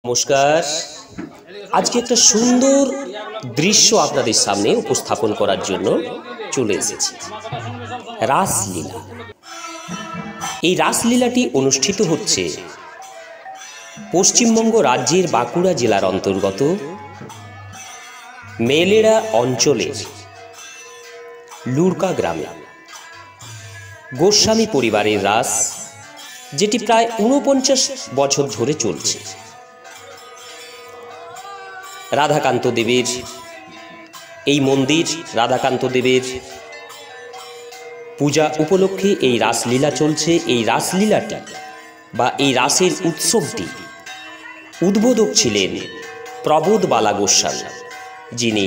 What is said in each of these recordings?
নমস্কার। আজকে একটা সুন্দর দৃশ্য আপনাদের সামনে উপস্থাপন করার জন্য চলে এসেছি। রাসলীলা। এই রাসলীলাটি অনুষ্ঠিত হচ্ছে পশ্চিমবঙ্গ রাজ্যের বাঁকুড়া জেলার অন্তর্গত মেলেরা অঞ্চলের লুরকা গ্রামে। গোস্বামী পরিবারের রাস, যেটি প্রায় ৪৯ বছর ধরে চলছে। রাধাকান্ত দেবের এই মন্দির, রাধাকান্ত দেবের পূজা উপলক্ষে এই রাসলীলা চলছে। এই রাসলীলাটি বা এই রাসের উৎসবটি উদ্বোধক ছিলেন প্রবোধবালা গোস্বামী, যিনি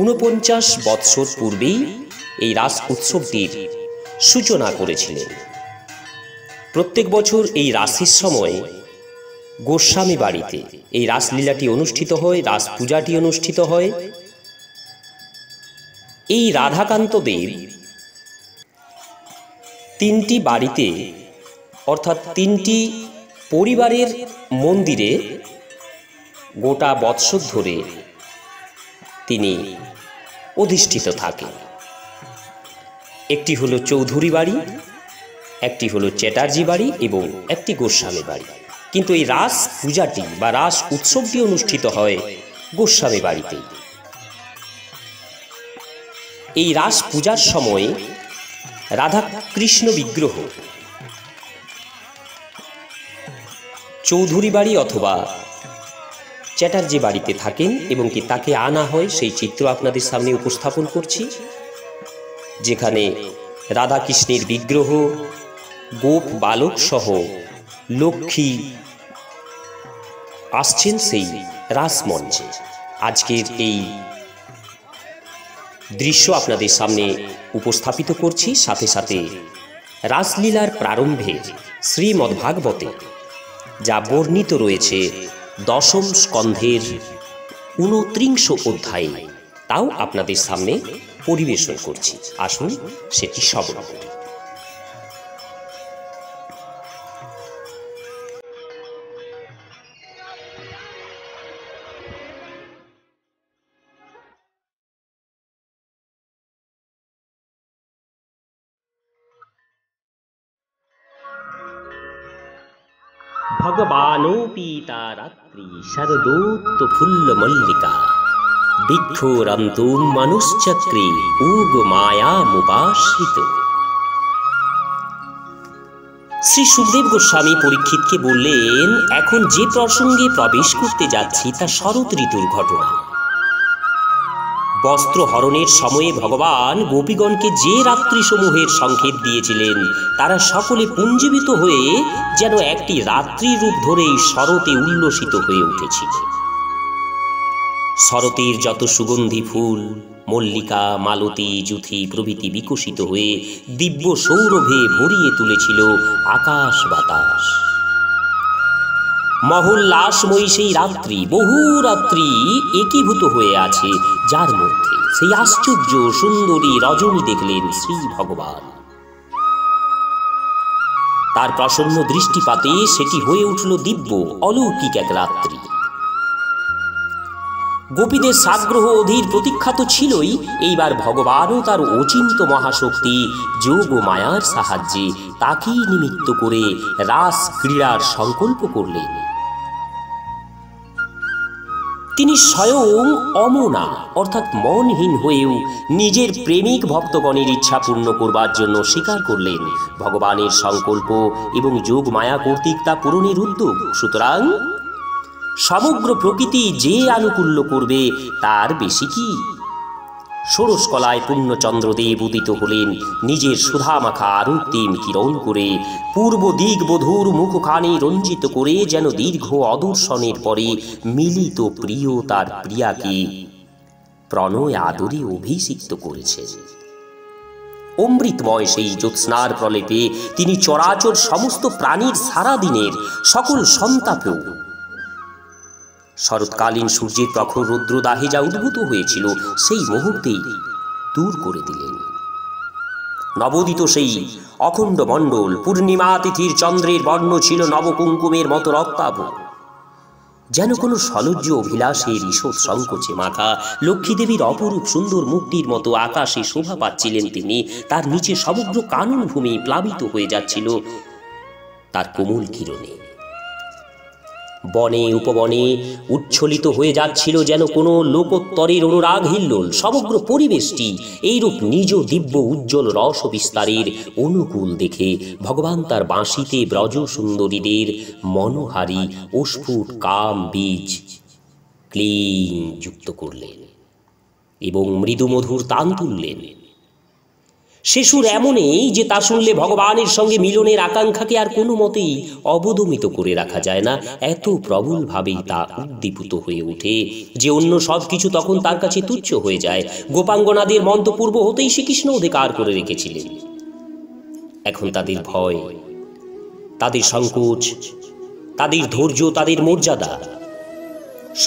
৪৯ বৎসর পূর্বেই এই রাস উৎসবটির সূচনা করেছিলেন। প্রত্যেক বছর এই রাসের সময় গোস্বামী বাড়িতে এই রাসলীলাটি অনুষ্ঠিত হয়, রাস পূজাটি অনুষ্ঠিত হয়। এই রাধাকান্ত দেব তিনটি বাড়িতে, অর্থাৎ তিনটি পরিবারের মন্দিরে গোটা বৎসর ধরে তিনি অধিষ্ঠিত থাকেন। একটি হলো চৌধুরী বাড়ি, একটি হলো চ্যাটার্জি বাড়ি এবং একটি গোস্বামী বাড়ি। কিন্তু এই রাস পূজাটি বা রাস উৎসবটি অনুষ্ঠিত হয় গোস্বামী বাড়িতেই। এই রাস পূজার সময় রাধা কৃষ্ণ বিগ্রহ চৌধুরী বাড়ি অথবা চ্যাটার্জি বাড়িতে থাকেন এবং কি তাকে আনা হয়, সেই চিত্র আপনাদের সামনে উপস্থাপন করছি, যেখানে রাধা কৃষ্ণের বিগ্রহ, গোপ বালক সহ লক্ষ্মী আসছেন সেই রাসমঞ্চে। আজকের এই দৃশ্য আপনাদের সামনে উপস্থাপিত করছি। সাথে সাথে রাসলীলার প্রারম্ভের শ্রীমদ্ভাগবতে যা বর্ণিত রয়েছে দশম স্কন্ধের ২৯ অধ্যায়ে, তাও আপনাদের সামনে পরিবেশন করছি। আসুন সেটি শ্রবণ করি। ভগবানোপি রাত্রি শরদোত্ত ফুল্ল মল্লিকা বিক্ষোরন্তু মনুশ্চক্রে উগ মায়ামুপাশ্রিত। শ্রী সুখদেব গোস্বামী পরীক্ষিতকে বললেন, এখন যে প্রসঙ্গে প্রবেশ করতে যাচ্ছি তা শরৎ ঋতুর ঘটনা। বস্ত্র হরণের সময়ে ভগবান গোপীগণকে যে রাত্রিসমূহের সংকেত দিয়েছিলেন, তারা সকলে পুঞ্জীবিত হয়ে যেন একটি রাত্রি রূপ ধরেই শরতে উল্লসিত হয়ে উঠেছিল। শরতের যত সুগন্ধি ফুল, মল্লিকা, মালতী, যুথি প্রভৃতি বিকশিত হয়ে দিব্য সৌরভে ভরিয়ে তুলেছিল আকাশ বাতাস। মহোল্লাসময়ী সেই রাত্রি, বহু রাত্রি একীভূত হয়ে আছে, যার মধ্যে সেই আশ্চর্য সুন্দরী রজনী দেখলেন শ্রী ভগবান। তার প্রসন্ন দৃষ্টিপাতে সেটি হয়ে উঠল দিব্য অলৌকিক এক রাত্রি। গোপীদের সাগ্রহ অধীর প্রতীক্ষা তো ছিলই, এইবার ভগবানও তার অচিন্ত মহাশক্তি যোগ ও মায়ার সাহায্যে তাকেই নিমিত্ত করে রাস ক্রীড়ার সংকল্প করলেন। তিনি স্বয়ং অমনা অর্থাৎ মনহীন হয়েও নিজের প্রেমিক ভক্তগণের ইচ্ছা পূর্ণ করবার জন্য স্বীকার করলেন ভগবানের সংকল্প এবং যোগ মায়া কর্তৃক তা পূরণের উদ্যোগ। সুতরাং সমগ্র প্রকৃতি যে আনুকূল্য করবে তার বেশি কি। ষোড়শকলায় পূর্ণচন্দ্রদেব উদিত হলেন নিজের সুধামাখা আরক্তিম কিরণ করে, পূর্ব দিক বধূর মুখখানি রঞ্জিত করে, যেন দীর্ঘ অদর্শনের পরে মিলিত প্রিয় তার প্রিয়াকে প্রণয় আদরে অভিষিক্ত করেছে। অমৃতময় সেই জ্যোৎস্নার প্রলেপে তিনি চরাচর সমস্ত প্রাণীর সারাদিনের সকল সন্তাপেও শরৎকালীন সূর্যের প্রখর রৌদ্রদাহে যা উদ্ভূত হয়েছিল সেই মুহূর্তেই দূর করে দিলেন। নবোদিত সেই অখণ্ড মণ্ডল, পূর্ণিমা তিথির চন্দ্রের বর্ণ ছিল নবকুঙ্কুমের মতো রক্তাভ। যেন কোনো সলজ্জ অভিলাষের ঈষৎ সংকোচে মাখা লক্ষ্মীদেবীর অপরূপ সুন্দর মুক্তির মতো আকাশে শোভা পাচ্ছিলেন তিনি। তার নিচে সমগ্র কানন ভূমি প্লাবিত হয়ে যাচ্ছিল তার কোমল কিরণে। বনে উপবনে উচ্ছ্বলিত হয়ে যাচ্ছিল যেন কোনো লোকোত্তরের অনুরাগ হিল্লোল। সমগ্র পরিবেশটি এইরূপ নিজ দিব্য উজ্জ্বল রস বিস্তারের অনুকূল দেখে ভগবান তার বাঁশিতে ব্রজ সুন্দরীদের মনোহারী অস্ফুট কাম বীজ ক্লিং যুক্ত করলেন এবং মৃদুমধুর তান তুললেন। সে সুর এমনই যে তা শুনলে ভগবানের সঙ্গে মিলনের আকাঙ্ক্ষাকে আর কোনো মতেই অবদমিত করে রাখা যায় না। এত প্রবলভাবেই তা উদ্দীপিত হয়ে ওঠে যে অন্য সব কিছু তখন তার কাছে তুচ্ছ হয়ে যায়। গোপাঙ্গনাদের মন্তপূর্ব হতেই শ্রীকৃষ্ণ অধিকার করে রেখেছিলেন। এখন তাদের ভয়, তাদের সংকোচ, তাদের ধৈর্য, তাদের মর্যাদা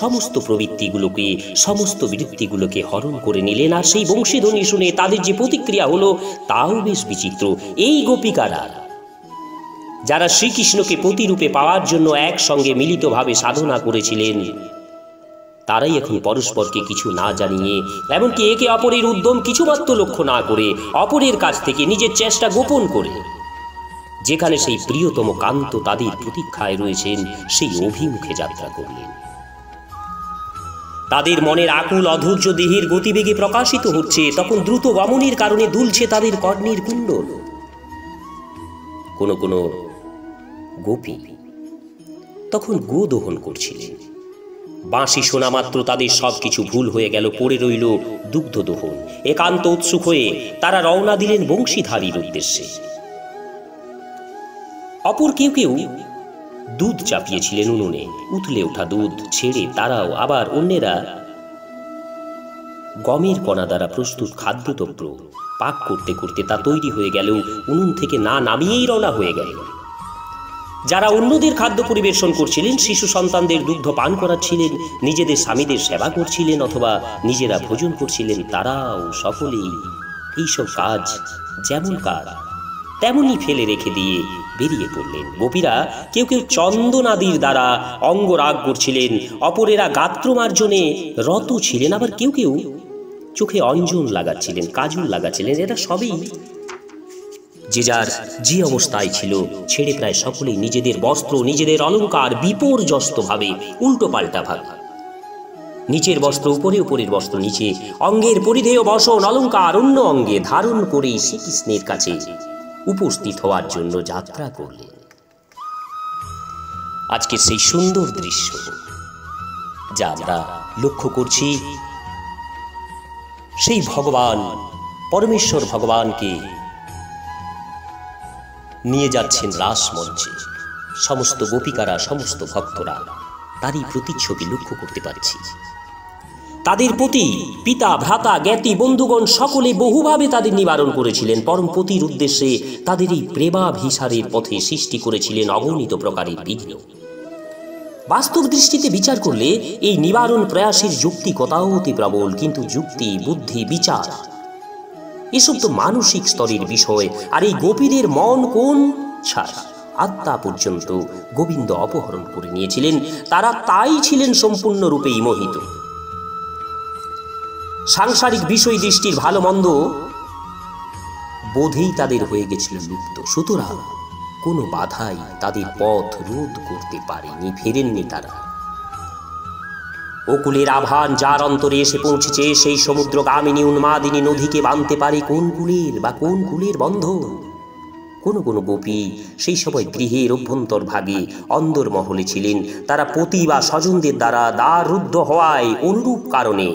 সমস্ত প্রবৃত্তিগুলোকে, সমস্ত বৃত্তিগুলোকে হরণ করে নিলেন। আর সেই বংশীধ্বনি শুনে তাদের যে প্রতিক্রিয়া হলো তাও বেশ বিচিত্র। এই গোপিকারা যারা শ্রীকৃষ্ণকে প্রতিরূপে পাওয়ার জন্য একসঙ্গে মিলিতভাবে সাধনা করেছিলেন, তারাই এখন পরস্পরকে কিছু না জানিয়ে, এমনকি একে অপরের উদ্যম কিছুমাত্র লক্ষ্য না করে, অপরের কাছ থেকে নিজের চেষ্টা গোপন করে যেখানে সেই প্রিয়তম কান্ত তাদের প্রতীক্ষায় রয়েছেন সেই অভিমুখে যাত্রা করলেন। তাদের মনের আকুল অধৈর্য দেহের গতিবেগে প্রকাশিত হচ্ছে। তখন দ্রুত গমনের কারণে দুলছে তাদের কর্ণের কুণ্ডল। কোনো কোনো গোপী তখন গো দহন করছিলেন। বাঁশি শোনা মাত্র তাদের সবকিছু ভুল হয়ে গেল, পড়ে রইল দুগ্ধ দহন। একান্ত উৎসুক হয়ে তারা রওনা দিলেন বংশীধারীর উদ্দেশ্যে। অপর কেউ কেউ দুধ চাপিয়েছিলেন উনুনে। উথলে ওঠা দুধ ছেড়ে তারাও, আবার অন্যেরা গমের কণা দ্বারা প্রস্তুত খাদ্যদ্রব্য পাক করতে করতে তা তৈরি হয়ে গেলেও উনুন থেকে না নামিয়েই রওনা হয়ে গেল। যারা অন্যদের খাদ্য পরিবেশন করছিলেন, শিশু সন্তানদের দুগ্ধ পান করাচ্ছিলেন, নিজেদের স্বামীদের সেবা করছিলেন অথবা নিজেরা ভোজন করছিলেন, তারাও সকলেই এইসব কাজ যেমন কাজ তেমনি ফেলে রেখে দিয়ে বেরিয়ে পড়লেন। গোপীরা কেউ কেউ চন্দনাদির দ্বারা অঙ্গরাগ করছিলেন, অপরেরা গাত্রমার্জনে রত ছিলেন, আবার কেউ কেউ চোখে অঞ্জন লাগাচ্ছিলেন, কাজল লাগাচ্ছিলেন। এরা সবই যে যার যে অবস্থায় ছিল ছেড়ে প্রায় সকলেই নিজেদের বস্ত্র, নিজেদের অলঙ্কার বিপর্যস্তভাবে উল্টো পাল্টা ভাবে, নিচের বস্ত্র উপরে, উপরের বস্ত্র নিচে, অঙ্গের পরিধেয় বসন অলঙ্কার অন্য অঙ্গে ধারণ করেই শ্রীকৃষ্ণের কাছে উপস্থিত হওয়ার জন্য যাত্রা করলেন। আজকে সেই সুন্দর দৃশ্য যা আমরা লক্ষ্য করছি, সেই ভগবান পরমেশ্বর ভগবানকে নিয়ে যাচ্ছেন রাসমঞ্চে। সমস্ত গোপিকারা, সমস্ত ভক্তরা তারই প্রতিচ্ছবি লক্ষ্য করতে পারছি। তাদের প্রতি পিতা, ভ্রাতা, জ্ঞাতি, বন্ধুগণ সকলে বহুভাবে তাদের নিবারণ করেছিলেন। পরমপতির উদ্দেশ্যে তাদের এই প্রেমাভিসারের পথে সৃষ্টি করেছিলেন অগণিত প্রকারের বিঘ্ন। বাস্তব দৃষ্টিতে বিচার করলে এই নিবারণ প্রয়াসের যৌক্তিকতাও অতি প্রবল, কিন্তু যুক্তি, বুদ্ধি, বিচার এসব তো মানসিক স্তরের বিষয়। আর এই গোপীদের মন কোন ছাড় আত্মা পর্যন্ত গোবিন্দ অপহরণ করে নিয়েছিলেন। তারা তাই ছিলেন সম্পূর্ণরূপেই মোহিত। সাংসারিক বিষয় দৃষ্টির ভালো মন্দ বোধেই তাদের হয়ে গেছিল লুপ্ত। সুতরাং কোনো বাধাই তাদের পথ রোধ করতে পারেনি, ফেরেননি তারা। অকুলের আহ্বান যার অন্তরে এসে পৌঁছেছে, সেই সমুদ্রগামিনী উন্মাদিনী নদীকে বাঁধতে পারে কোন কুলের বা কোন কুলের বন্ধন। কোন কোন গোপী সেই সময় গৃহের অভ্যন্তর ভাগে অন্দরমহলে ছিলেন। তারা পতি বা স্বজনদের দ্বারা দ্বার রুদ্ধ হওয়ায় অনুরূপ কারণে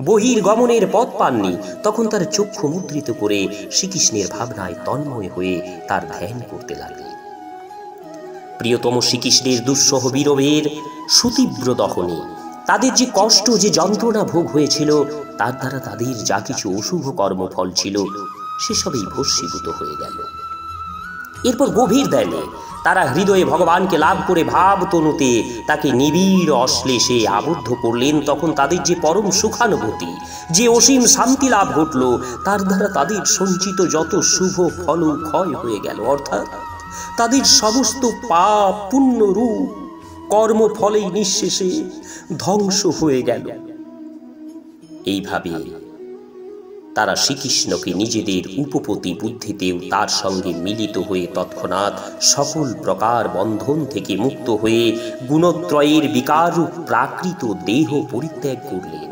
বহির্গমনের পথ পাননি। তখন তার চক্ষু মুদ্রিত করে শ্রীকৃষ্ণের ভাবনায় তন্ময় হয়ে তার ধ্যান করতে লাগলেন। প্রিয়তম শ্রীকৃষ্ণের দুঃসহ বিরহের সুতীব্র দহনে তাদের যে কষ্ট, যে যন্ত্রণা ভোগ হয়েছিল, তার দ্বারা তাদের যা কিছু অশুভ কর্মফল ছিল সেসবই ভস্মীভূত হয়ে গেল। এরপর গভীর ধ্যানে তারা হৃদয়ে ভগবানকে লাভ করে ভাব তনুতে তাকে নিবিড় অশ্লেষে আবদ্ধ করলেন। তখন তাদের যে পরম সুখানুভূতি, যে অসীম শান্তি লাভ ঘটল, তার দ্বারা তাদের সঞ্চিত যত শুভ ফল ক্ষয় হয়ে গেল। অর্থাৎ তাদের সমস্ত পাপ পুণ্য রূপ কর্মফলেই নিঃশেষে ধ্বংস হয়ে গেল। এইভাবে তারা শ্রীকৃষ্ণকে নিজেদের উপপতি বুদ্ধিতেও তার সঙ্গে মিলিত হয়ে তৎক্ষণাৎ সকল প্রকার বন্ধন থেকে মুক্ত হয়ে গুণত্রয়ের বিকাররূপ প্রাকৃত দেহ পরিত্যাগ করলেন।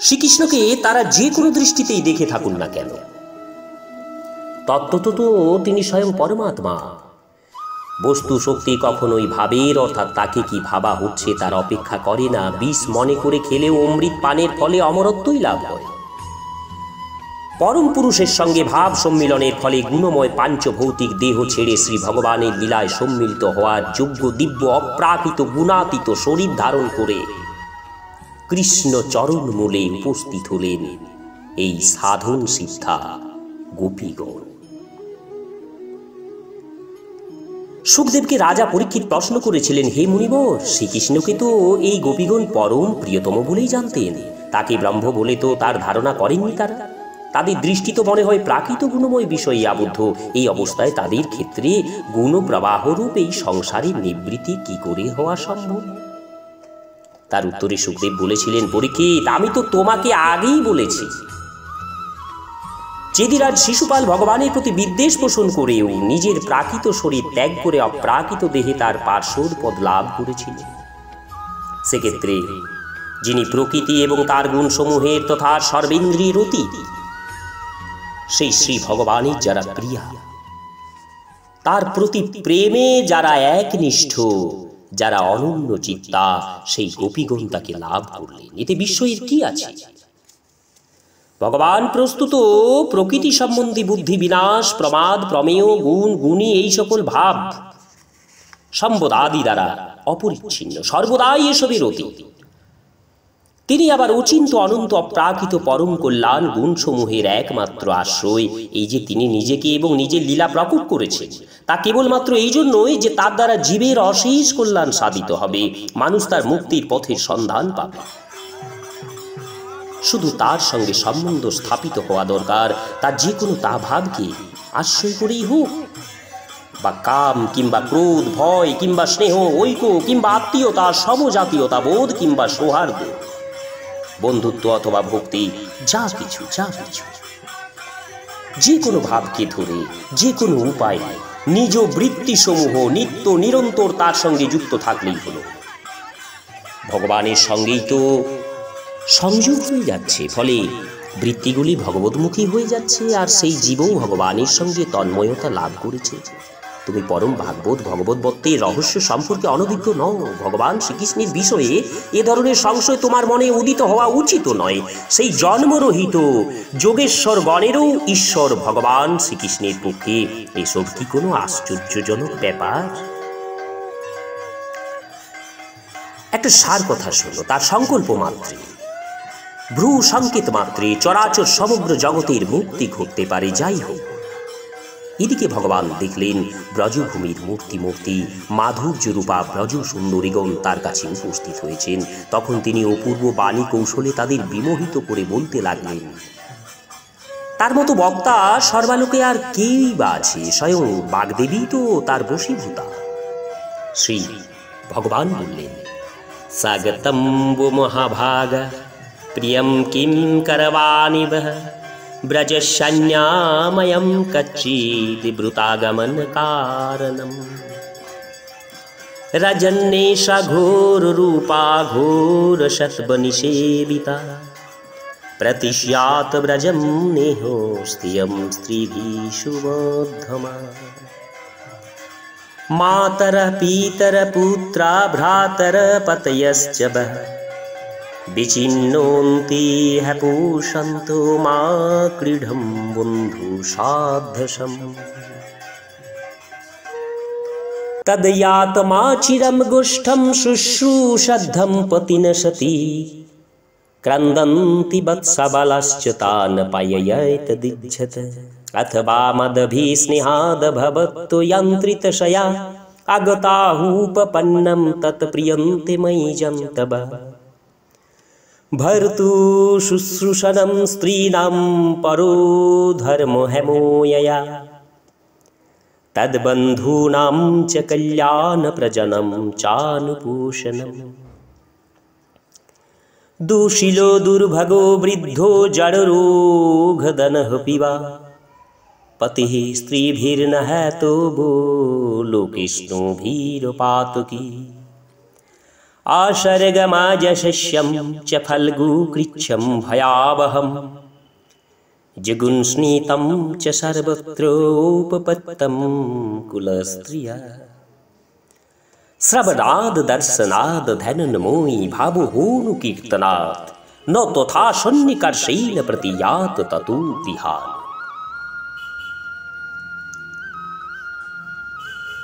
শ্রীকৃষ্ণকে তারা যে কোনো দৃষ্টিতেই দেখে থাকুন না কেন, তত্ত্বত তো তিনি স্বয়ং পরমাত্মা। বস্তু শক্তি কখনোই ভাবের অর্থাৎ তাকে কি ভাবা হচ্ছে তার অপেক্ষা করে না। বিষ মনে করে খেলেও অমৃত পানের ফলে অমরত্বই লাভ হয়। পরম পুরুষের সঙ্গে ভাব সম্মিলনের ফলে গুণময় পাঞ্চভৌতিক দেহ ছেড়ে শ্রী ভগবানের লীলায় সম্মিলিত হওয়ার যোগ্য দিব্য অপ্রাকৃত গুণাতীত শরীর ধারণ করে কৃষ্ণ চরণ মূলে উপস্থিত হলেন এই সাধন সিদ্ধা গোপীগণ। সুখদেবকে রাজা পরীক্ষিত প্রশ্ন করেছিলেন, হে মুনিবর, শ্রীকৃষ্ণকে তো এই গোপীগণ পরম প্রিয়তম বলেই জানতেন, তাকে ব্রহ্ম বলে তো তার ধারণা করেননি তারা। তাদের দৃষ্টি তো মনে হয় প্রাকৃত গুণময় বিষয়ে আবদ্ধ। এই অবস্থায় তাদের ক্ষেত্রে গুণপ্রবাহরূপ এই সংসারের নিবৃত্তি কি করে হওয়া সম্ভব? তার উত্তরে সুখদেব বলেছিলেন, পরীক্ষিত, আমি তো তোমাকে আগেই বলেছি, চেদিরাজ শিশুপাল ভগবানের প্রতি বিদ্বেষ পোষণ করেও নিজের প্রাকৃত শরীর ত্যাগ করে অপ্রাকৃত দেহে তার পার্শ্বদ পদ লাভ করেছিলেন। সেক্ষেত্রে যিনি প্রকৃতি এবং তার গুণসমূহের তথা সর্বেন্দ্রিয়ের অতীত, সেই শ্রী ভগবানের যারা প্রিয়া, তার প্রতি প্রেমে যারা একনিষ্ঠ, যারা অনন্য চিত্তা, সেই গোপীগণ তাকে লাভ করলেন। এতে বিস্ময়ের কি আছে? ভগবান প্রস্তুত প্রকৃতি সম্বন্ধী বুদ্ধি বিনাশ, প্রমাদ, প্রমেয়, গুণ, গুণী এই সকল ভাব সম্বোধাদি দ্বারা অপরিচ্ছিন্ন, সর্বদাই এসবের অতীত। তিনি আবার অচিন্ত অনন্ত অপ্রাকৃত পরম কল্যাণ গুণসমূহের একমাত্র আশ্রয়। এই যে তিনি নিজেকে এবং নিজের লীলা প্রকট করেছেন, তা কেবলমাত্র এই জন্যই যে তার দ্বারা জীবের অশেষ কল্যাণ সাধিত হবে, মানুষ তার মুক্তির পথের সন্ধান পাবে। শুধু তার সঙ্গে সম্বন্ধ স্থাপিত হওয়া দরকার, তার যে কোনো তা ভাবকে আশ্রয় করেই হোক, বা কাম কিংবা ক্রোধ, ভয় কিংবা স্নেহ, ঐক্য কিংবা আত্মীয়তা, সমজাতীয়তা বোধ কিংবা সৌহার্দ্য, বন্ধুত্ব অথবা ভক্তি, যা কিছু যে কোনো ভাবকে ধরে যে কোনো উপায় নিজ বৃত্তিসমূহ নিত্য নিরন্তর তার সঙ্গে যুক্ত থাকলেই হলো। ভগবানের সঙ্গেই তো সংযোগ হয়ে যাচ্ছে, ফলে বৃত্তিগুলি ভগবতমুখী হয়ে যাচ্ছে, আর সেই জীবও ভগবানের সঙ্গে তন্ময়তা লাভ করেছে। তুমি পরম ভাগবত ভগবদ্বত্তের রহস্য সম্পর্কে অনভিজ্ঞ নও। ভগবান শ্রীকৃষ্ণের বিষয়ে এ ধরনের সংশয় তোমার মনে উদিত হওয়া উচিত নয়। সেই জন্মরহিত যোগেশ্বর গণেরও ঈশ্বর ভগবান শ্রীকৃষ্ণের পক্ষে এসব কি কোনো আশ্চর্যজনক ব্যাপার? একটা সার কথা শোনো, তার সংকল্প মাত্রে, ভ্রু সংকেত মাত্রে চরাচর সমগ্র জগতের মুক্তি ঘটতে পারে। যাই হোক, এদিকে ভগবান দেখলেন ব্রজভূমির মূর্তি মাধুর্য রূপা ব্রজ সুন্দরীগণ তার কাছে উপস্থিত হয়েছেন। তখন তিনি অপূর্ব বাণী কৌশলে তাদের বিমোহিত করে বলতে লাগলেন। তার মতো বক্তা সর্বালোকে আর কেই বা আছে? স্বয়ং বাগদেবী তো তার বশীভূতা। শ্রী ভগবান বললেন, স্বাগতম वो মহাভাগা প্রিয়ম কিম করবাণি বহ ব্রজশান্যাময়ম কচ্চিদ্বৃতাগমন কারণম রজন্যেষা ঘোর রূপা ঘোর শতবনিষেবিতা প্রতিশ্যাত ব্রজম নেহো স্ত্রিয়ম স্ত্রীভিः সুবোধমা मातर पीतर पुत्रा भ्रातर पतयश्च बह विचिन्नोन्ति ह पूषन्तो मा क्रीडं बन्धु साध्यशम् तदयातमा चिरं गुष्ठं शुश्रूषद्धं पतिन सती क्रन्दन्ति वत्सबलश्च तान् पययेत दिज्झत अथवा मदभिस्नेहाद भवत्तु यन्त्रितशया अगताहूपपन्नं तत्प्रियन्ते मयि जन्तव भर्तु शुश्रूषणं स्त्रीणां परो धर्मो हेमो यया তদ্বন্ধূনাং চ কল্যাণপ্রজনম চানুপোষণম। দুঃশীলো দুর্ভগো বৃদ্ধো জড়রোগধনঃ পিবা পতিঃ স্ত্রীভির্ন হতো वो लोकेष्णुभिरपातकी। आशर्गमाजशस्यं च फल्गुकृच्छं भयावहं जगुंस्नितं च सर्वत्रोपपत्तं कुलस्त्रिया। श्रवणाद दर्शनाद धनन्मोहि भावहोनुकीर्तनात् न तथा सन्निकर्षेण प्रतियात ततो विहान।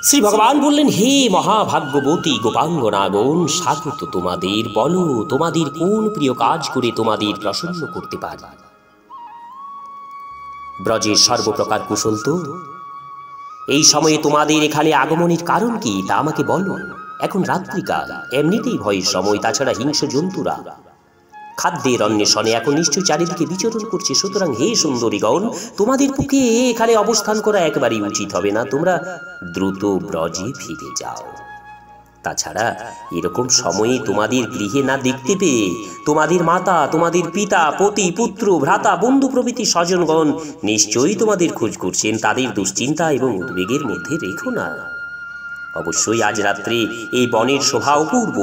শ্রী ভগবান বললেন, হে মহাভাগ্যবতী গোপাঙ্গনাগণ, স্বাগত তোমাদের। বলো, তোমাদের কোন প্রিয় কাজ করে তোমাদের প্রসন্ন করতে পারি? ব্রজের সর্বপ্রকার কুশল তো? এই সময়ে তোমাদের এখানে আগমনের কারণ কি তা আমাকে বলো। এখন রাত্রিকাল, এমনিতেই ভয়ের সময়, তাছাড়া হিংস্র জন্তুরা খাদ্যের অন্বেষণে এখন নিশ্চয় চারিদিকে বিচরণ করছে। সুতরাং হে সুন্দরীগণ, তোমাদের পক্ষে এখানে অবস্থান করা একেবারেই উচিত হবে না। তোমরা দ্রুত ব্রজে ফিরে যাও। তাছাড়া এরকম সময়ে তোমাদের গৃহে না দেখতে পেয়ে তোমাদের মাতা, তোমাদের পিতা, পতি, পুত্র, ভ্রাতা, বন্ধু প্রভৃতি স্বজনগণ নিশ্চয়ই তোমাদের খোঁজ করছেন। তাদের দুশ্চিন্তা এবং উদ্বেগের মধ্যে রেখো না। অবশ্যই আজ রাত্রে এই বনের শোভা অপূর্ব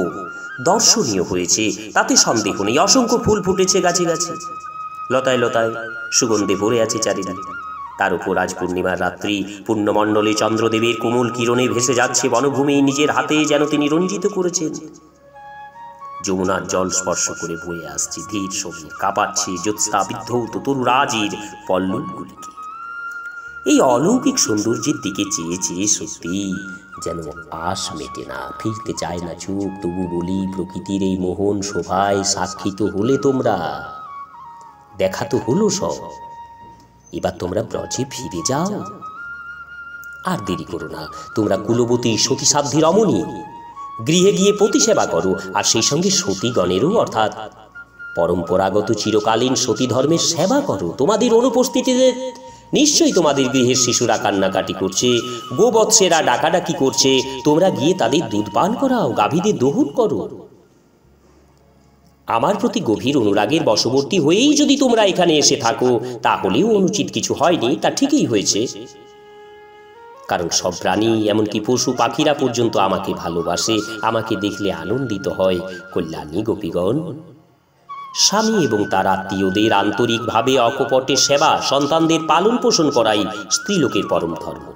দর্শনীয় হয়েছে, তাতে সন্দেহ নেই। অসংখ্য ফুল ফুটেছে গাছে গাছে, লতায় লতায় সুগন্ধে ভরে আছে চারিদিকে। তার উপর আজ পূর্ণিমার রাত্রি, পূর্ণমণ্ডলে চন্দ্রদেবের কোমল কিরণে ভেসে যাচ্ছে বনভূমি। নিজের হাতে যেন তিনি রঞ্জিত করেছেন। যমুনার জল স্পর্শ করে বয়ে আসছে ধীর সমীর, কাঁপাচ্ছে জ্যোৎস্না বিদ্ধৌত তরুরাজির পল্লবগুলিকে। এই অলৌকিক সৌন্দর্যের দিকে চেয়ে চেয়ে সত্যি যেন আশ মেটে না, ফিরতে চায় না চোখ। তবু বলি, প্রকৃতির এই মোহন শোভায় সাক্ষী তো হলে তোমরা, দেখা তো হলো সব। এবার তোমরা ব্রজে ফিরে যাও, আর দেরি করো না। তোমরা কুলবতী সতীসাধ্যী রমণী, গৃহে গিয়ে পতি সেবা করো, আর সেই সঙ্গে সতীগণেরও অর্থাৎ পরম্পরাগত চিরকালীন সতী ধর্মের সেবা করো। তোমাদের অনুপস্থিতিতে নিশ্চয়ই তোমাদের গৃহের শিশুরা কান্নাকাটি করছে, গোবৎসেরা ডাকাডাকি করছে। তোমরা গিয়ে তাদের দুধ পান করাও, গাভীদের দোহন করো। আমার প্রতি গভীর অনুরাগের বশবর্তী হয়েই যদি তোমরা এখানে এসে থাকো, তাহলেও অনুচিত কিছু হয়নি, তা ঠিকই হয়েছে। কারণ সব প্রাণী, এমনকি পশু পাখিরা পর্যন্ত আমাকে ভালোবাসে, আমাকে দেখলে আনন্দিত হয়। কল্যাণী গোপীগণ, স্বামী এবং তার আত্মীয়দের আন্তরিকভাবে অকপটে সেবা, সন্তানদের পালন পোষণ করাই স্ত্রীলোকের পরম ধর্ম।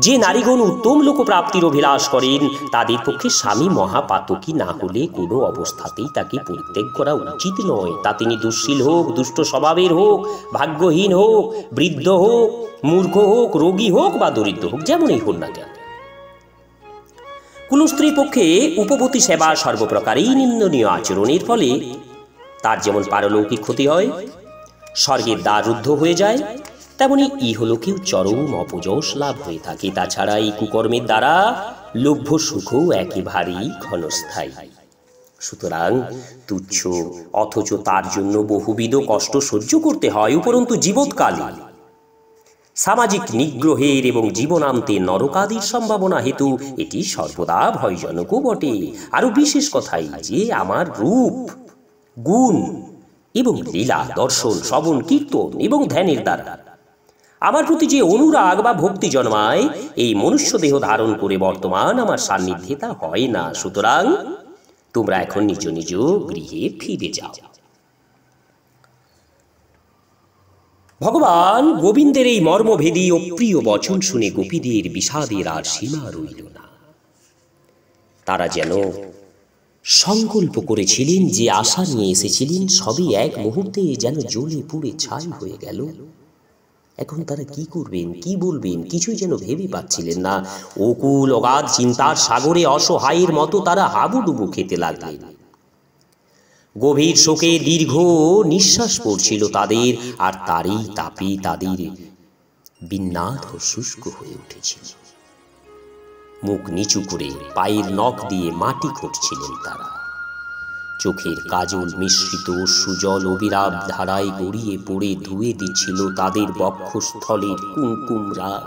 যে নারীগণ উত্তম লোকপ্রাপ্তির অভিলাষ করেন, তাদের পক্ষে স্বামী মহাপাতকী না হলে কোনো অবস্থাতেই তাকে পরিত্যাগ করা উচিত নয়। তা তিনি দুঃশীল হোক, দুষ্ট স্বভাবের হোক, ভাগ্যহীন হোক, বৃদ্ধ হোক, মূর্খ হোক, রোগী হোক বা দরিদ্র হোক, যেমনই হোক না কেন। কুলস্ত্রী পক্ষে উপপতি সেবা সর্বপ্রকারেই নিন্দনীয় আচরণের ফলে তার যেমন পারলৌকিক ক্ষতি হয়, স্বর্গের দ্বার রুদ্ধ হয়ে যায়, তেমনি ইহলোকেও চরম অপযশ লাভ হয়ে থাকে। তাছাড়া এই কুকর্মের দ্বারা লভ্য সুখও একেবারেই ক্ষণস্থায়ী। সুতরাং তুচ্ছ, অথচ তার জন্য বহুবিধ কষ্ট সহ্য করতে হয়। উপরন্তু জীবৎকালে সামাজিক নিগ্রহের এবং জীবনান্তে নরকাদির সম্ভাবনা হেতু এটি সর্বদা ভয়জনকও বটে। আরো বিশেষ কথাই যে আমার রূপ, গুণ এবং লীলা দর্শন, শ্রবণ, কীর্তন এবং ধ্যানের দ্বারা আমার প্রতি যে অনুরাগ বা ভক্তি জন্মায়, এই মনুষ্য দেহ ধারণ করে বর্তমান আমার সান্নিধ্যে তা হয় না। সুতরাং তোমরা এখন নিজ নিজ গৃহে ফিরে যাও। ভগবান গোবিন্দের এই মর্মভেদী ও প্রিয় বচন শুনে গোপীদের বিষাদের আর সীমা রইল না। তারা যেন সংকল্প করেছিলেন, যে আশা নিয়ে এসেছিলেন সবই এক মুহূর্তে যেন জ্বলে পুড়ে ছাই হয়ে গেল। এখন তারা কি করবেন, কি বলবেন, কিছুই যেন ভেবে পাচ্ছিলেন না। অকুল অগাধ চিন্তার সাগরে অসহায়ের মতো তারা হাবুডুবু খেতে লাগলেন। গভীর শোকে দীর্ঘ নিঃশ্বাস পড়ছিল তাদের, আর তারই তাপে তাদের বিন্নাদ শুষ্ক হয়ে উঠেছিল। মুখ নিচু করে পায়ের নখ দিয়ে মাটি খুঁটছিলেন তারা। চোখের কাজল মিশ্রিত সুজল অবিরাম ধারায় গড়িয়ে পড়ে ধুয়ে দিচ্ছিল তাদের বক্ষস্থলের কুমকুম রাগ।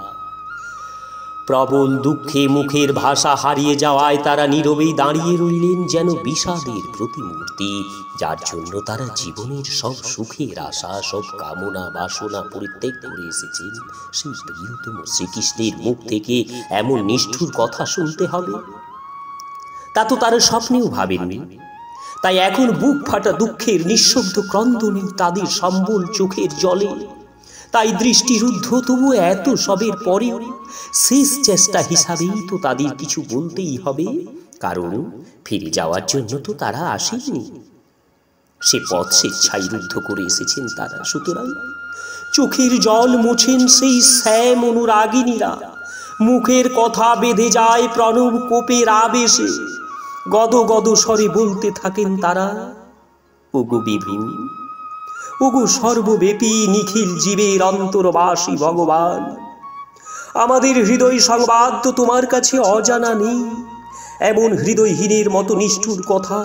প্রবল দুঃখে মুখের ভাষা হারিয়ে যাওয়ায় তারা নীরবেই দাঁড়িয়ে রইলেন যেন বিষাদের প্রতিমূর্তি, যার জন্য তারা জীবনের সব সুখের আশা, সব কামনা বাসনা পরিত্যাগ করে এসেছেন। সেই প্রিয়তম শ্রীকৃষ্ণের মুখ থেকে এমন নিষ্ঠুর কথা শুনতে হবে, তা তো তারা স্বপ্নেও ভাবেননি। তাই এখন বুক ফাটা দুঃখের নিঃশব্দ ক্রন্দনে তাদের সম্বল চোখের জলে। তাই দৃষ্টিরুদ্ধ, তবু এত সবের পরেও শেষ চেষ্টা হিসাবেই তো তাদের কিছু বলতেই হবে, কারণ ফিরে যাওয়ার জন্য তো তারা আসেনি। সে পথ স্বেচ্ছায় রুদ্ধ করে এসেছেন তারা। সুতরাং চোখের জল মোছেন সেই শ্যাম অনুরাগিনীরা, মুখের কথা বেঁধে যায় প্রণব কোপের আবেশে। গদ গদ স্বরে বলতে থাকেন তারা, ওগো বিভু, ওগো সর্বব্যাপী নিখিল জীবের অন্তর্বাসী ভগবান, আমাদের হৃদয় সংবাদ তো তোমার কাছে অজানা নেই। এমন হৃদয়হীনের মতো নিষ্ঠুর কথা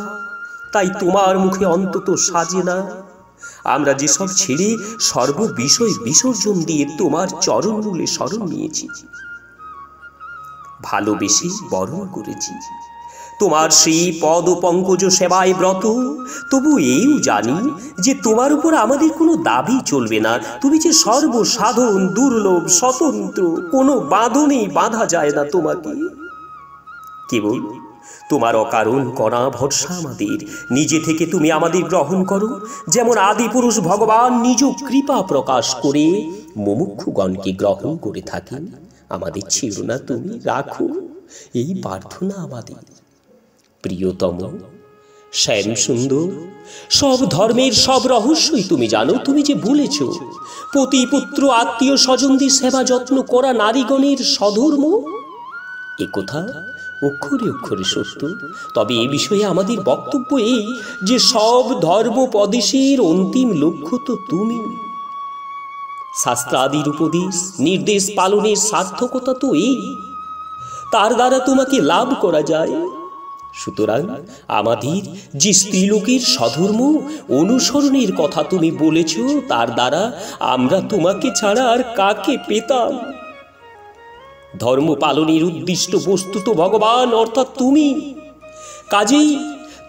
তাই তোমার মুখে অন্তত সাজে না। আমরা যেসব ছেড়ে সর্ববিষয় বিসর্জন দিয়ে তোমার চরণমূলে শরণ নিয়েছি, ভালোবেসে বরণ করেছি তোমার সেই পদ পঙ্কজ সেবায় ব্রত, তবু এও জানি যে তোমার উপর আমাদের কোনো দাবি চলবে না। তুমি যে সর্বসাধন, দুর্লভ, স্বতন্ত্র, কোনো বাঁধনেই বাঁধা যায় না তোমাকে। কেবল তোমার অকারণ কণা ভরসা আমাদের, নিজে থেকে তুমি আমাদের গ্রহণ করো, যেমন আদিপুরুষ ভগবান নিজ কৃপা প্রকাশ করে মুমুক্ষুগণকে গ্রহণ করে থাকেন। আমাদের ছিল না, তুমি রাখো এই প্রার্থনা আমাদের। প্রিয়তম, শ্যাম সুন্দর, সব ধর্মের সব রহস্যই তুমি জানো। তুমি যে বলেছ পতি পুত্র আত্মীয় স্বজনদের সেবা যত্ন করা নারীগণের স্বধর্ম, এ কথা অক্ষরে অক্ষরে সত্য। তবে এ বিষয়ে আমাদের বক্তব্য এই যে সব ধর্মোপদেশের অন্তিম লক্ষ্য তো তুমি। শাস্ত্রাদির উপদেশ নির্দেশ পালনের সার্থকতা তো এই, তার দ্বারা তোমাকে লাভ করা যায়। সুতরাং আমাদের যে স্ত্রীলোকের স্বধর্ম অনুসরণের কথা তুমি বলেছ, তার দ্বারা আমরা তোমাকে ছাড়া আর কাকে পেতাম? ধর্ম পালনের উদ্দিষ্ট বস্তু তো ভগবান অর্থাৎ তুমি। কাজেই